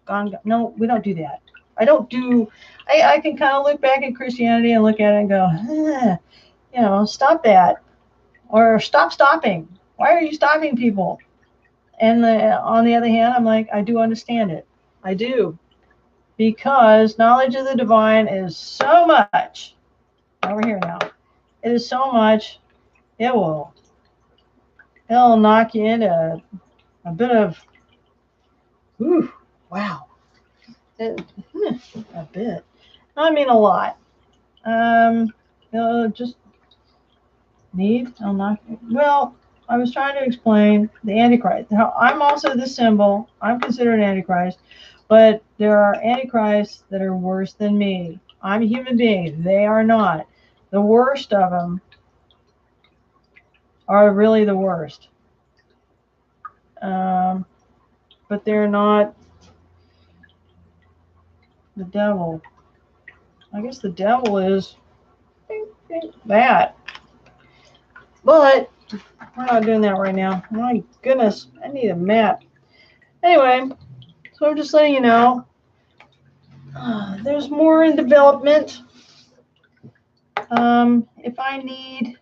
Gone. No, we don't do that. I can kind of look back at Christianity and look at it and go, stop that. Or stop stopping. Why are you stopping people? And on the other hand, I'm like, I do understand it. I do. Because knowledge of the divine is so much. Over here now. It is so much, it'll knock you into a bit of, ooh, wow. A bit. I mean a lot. Just need, I'll knock you. Well, I was trying to explain the Antichrist. How I'm also the symbol. I'm considered an Antichrist, but there are Antichrists that are worse than me. I'm a human being. They are not. The worst of them are really the worst. But they're not the devil. I guess the devil is that. But we're not doing that right now. My goodness, I need a map. Anyway, so I'm just letting you know. There's more in development. If I need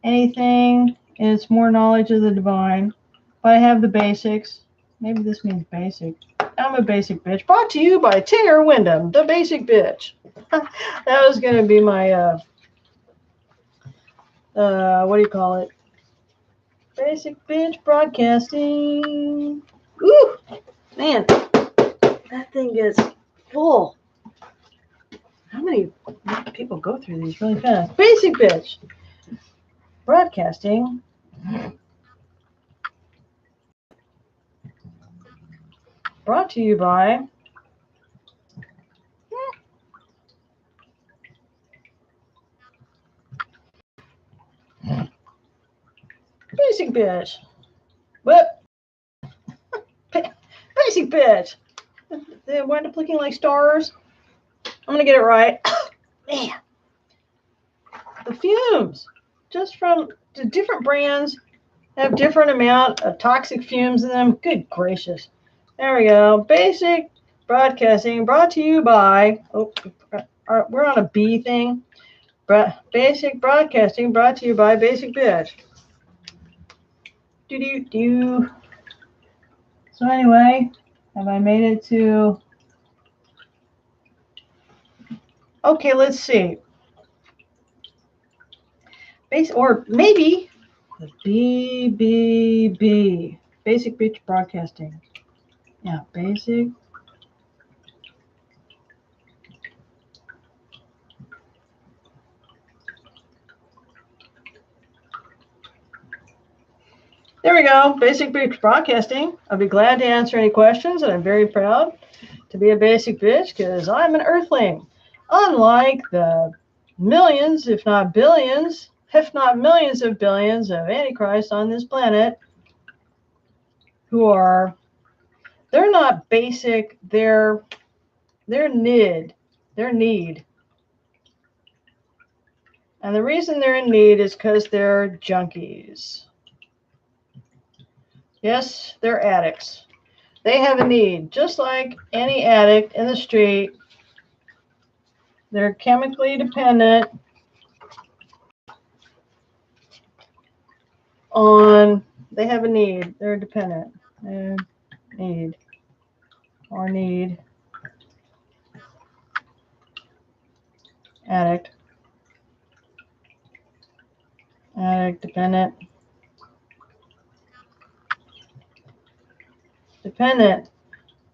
anything, it's more knowledge of the divine. But I have the basics. Maybe this means basic. I'm a basic bitch. Brought to you by Taylor Wyndham, the basic bitch. That was going to be my, what do you call it? Basic bitch broadcasting. Ooh, man, that thing gets full. How many people go through these really fast? Basic bitch broadcasting. Brought to you by Basic bitch. Whoop. Basic bitch. They wind up looking like stars. I'm going to get it right. Man. The fumes. Just from the different brands have different amount of toxic fumes in them. Good gracious. There we go. Basic broadcasting brought to you by, we're on a B thing. Basic broadcasting brought to you by Basic Bitch. Do. So anyway, have I made it to, okay, let's see. Or maybe the BBB, Basic Bitch Broadcasting. Yeah, basic. There we go, Basic Bitch Broadcasting. I'll be glad to answer any questions, and I'm very proud to be a basic bitch because I'm an earthling. Unlike the millions, if not billions, if not millions of billions of antichrists on this planet who are, they're not basic, they're need. They're need. And the reason they're in need is because they're junkies. Yes, they're addicts. They have a need, just like any addict in the street. They're chemically dependent on, they have a need. They're dependent. Need. Or need. Addict. Addict, dependent. Dependent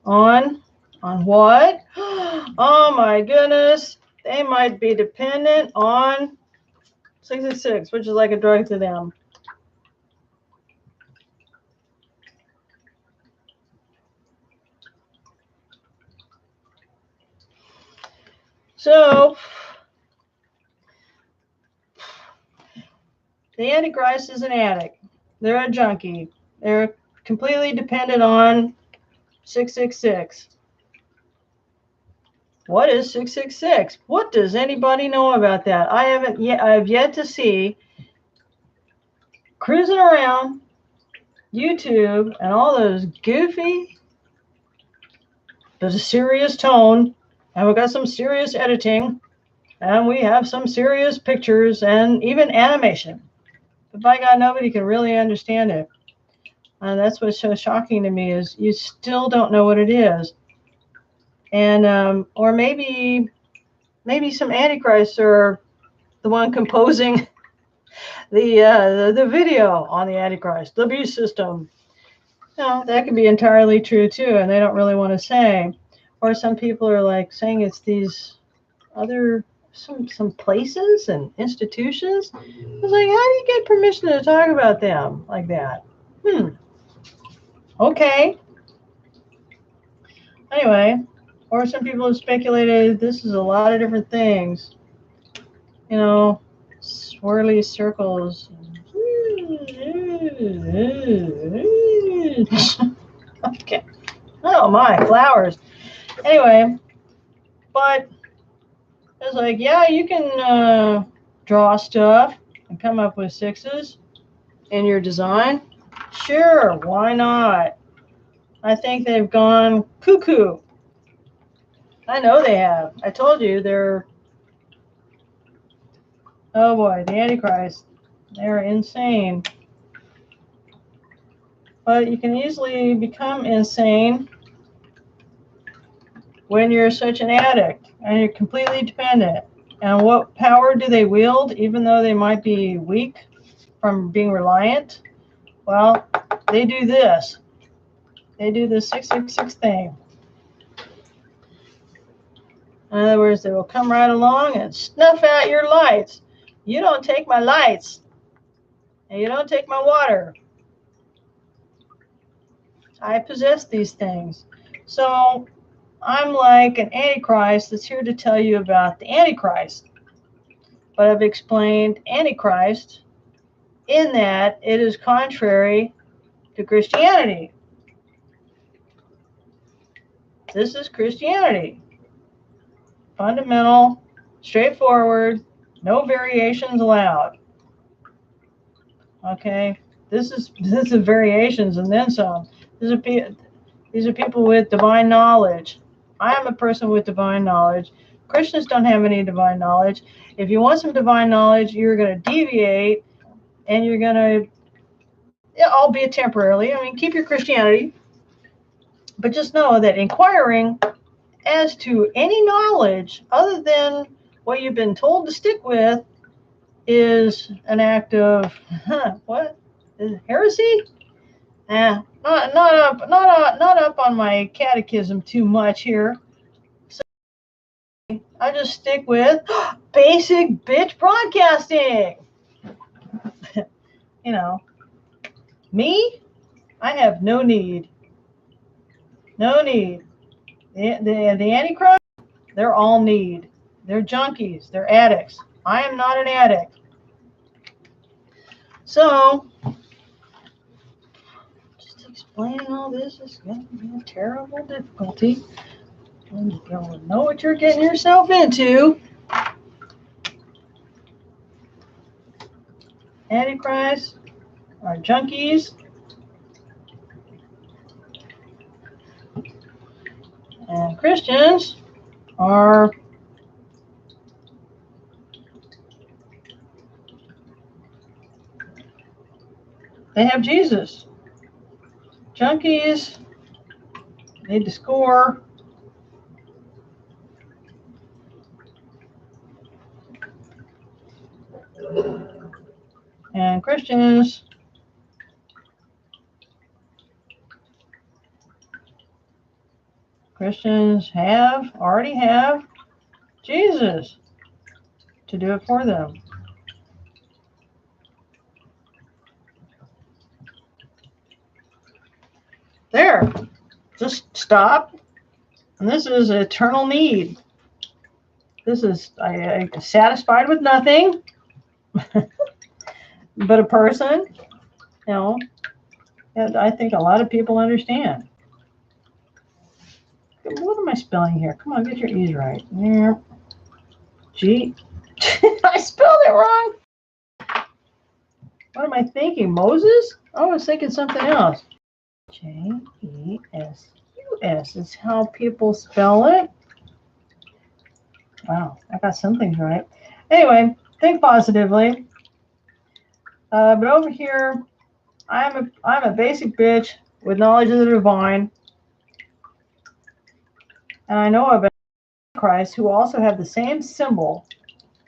on what? Oh my goodness. They might be dependent on 666, which is like a drug to them. So, the Antichrist is an addict. They're a junkie. They're completely dependent on 666. What is 666? What does anybody know about that? I've yet to see, cruising around YouTube and all those goofy, there's a serious tone, and we've got some serious editing, and we have some serious pictures and even animation. But by God, nobody can really understand it. And that's what's so shocking to me, is you still don't know what it is. And or maybe some antichrists are the one composing the video on the Antichrist, the beast system. No, that could be entirely true too, and they don't really want to say. Or some people are like saying it's these other some places and institutions. It's like, how do you get permission to talk about them like that? Okay. Anyway, or some people have speculated this is a lot of different things. You know, swirly circles. Okay. Oh my, flowers. Anyway, but it's like, yeah, you can draw stuff and come up with sixes in your design. Sure, why not? I think they've gone cuckoo. I know they have. I told you they're, oh boy, the Antichrist. They're insane. But you can easily become insane when you're such an addict and you're completely dependent. And what power do they wield, even though they might be weak from being reliant? Well, they do this. They do the 666 thing. In other words, they will come right along and snuff out your lights. You don't take my lights, and you don't take my water. I possess these things. So I'm like an Antichrist that's here to tell you about the Antichrist. But I've explained Antichrist in that it is contrary to Christianity. This is Christianity. Fundamental, straightforward, no variations allowed. Okay? This is variations and then some. These are people with divine knowledge. I am a person with divine knowledge. Christians don't have any divine knowledge. If you want some divine knowledge, you're going to deviate, and you're going to, albeit temporarily, keep your Christianity, but just know that inquiring as to any knowledge other than what you've been told to stick with is an act of, what? Is it heresy? Not up on my catechism too much here. So I just stick with basic bitch broadcasting. Me, I have no need. No need. The Antichrist, they're all need. They're junkies. They're addicts. I am not an addict. So, just take explaining all this is going to be a terrible difficulty. And you don't know what you're getting yourself into. Antichrist are junkies. And Christians are they have Jesus. Junkies need to score. And Christians already have Jesus to do it for them. There. Just stop. And this is eternal need. This is satisfied with nothing but a person. You know, and I think a lot of people understand. What am I spelling here? Come on, get your E's right. G. I spelled it wrong. What am I thinking? Moses? I was thinking something else. J-E-S-U-S is how people spell it. Wow, I got some things right. Anyway, think positively. But over here, I'm a basic bitch with knowledge of the divine. And I know of Antichrist who also have the same symbol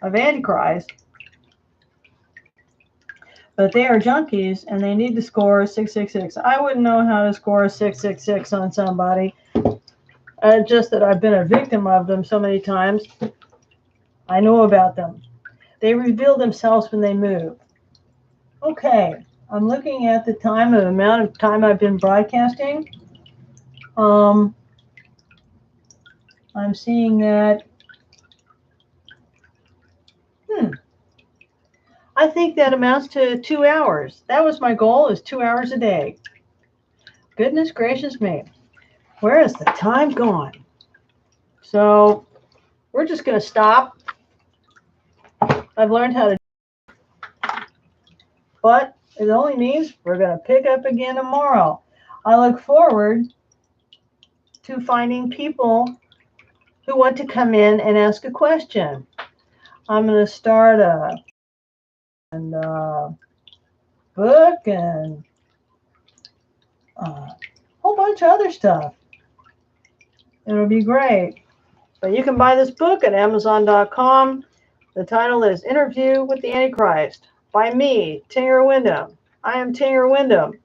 of Antichrist. But they are junkies and they need to score 666. I wouldn't know how to score 666 on somebody. Just that I've been a victim of them so many times. I know about them. They reveal themselves when they move. Okay, I'm looking at the time, the amount of time I've been broadcasting. I'm seeing that. I think that amounts to 2 hours. That was my goal, is 2 hours a day. Goodness gracious me. Where is the time gone? So we're just going to stop. I've learned how to, but it only means we're going to pick up again tomorrow. I look forward to finding people who want to come in and ask a question. I'm going to start a book and a whole bunch of other stuff. It'll be great. But you can buy this book at Amazon.com. The title is Interview with the Antichrist by me, Tinger Wyndham. I am Tinger Wyndham.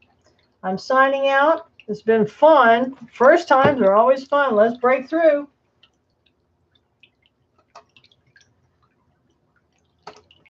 I'm signing out. It's been fun. First times are always fun. Let's break through.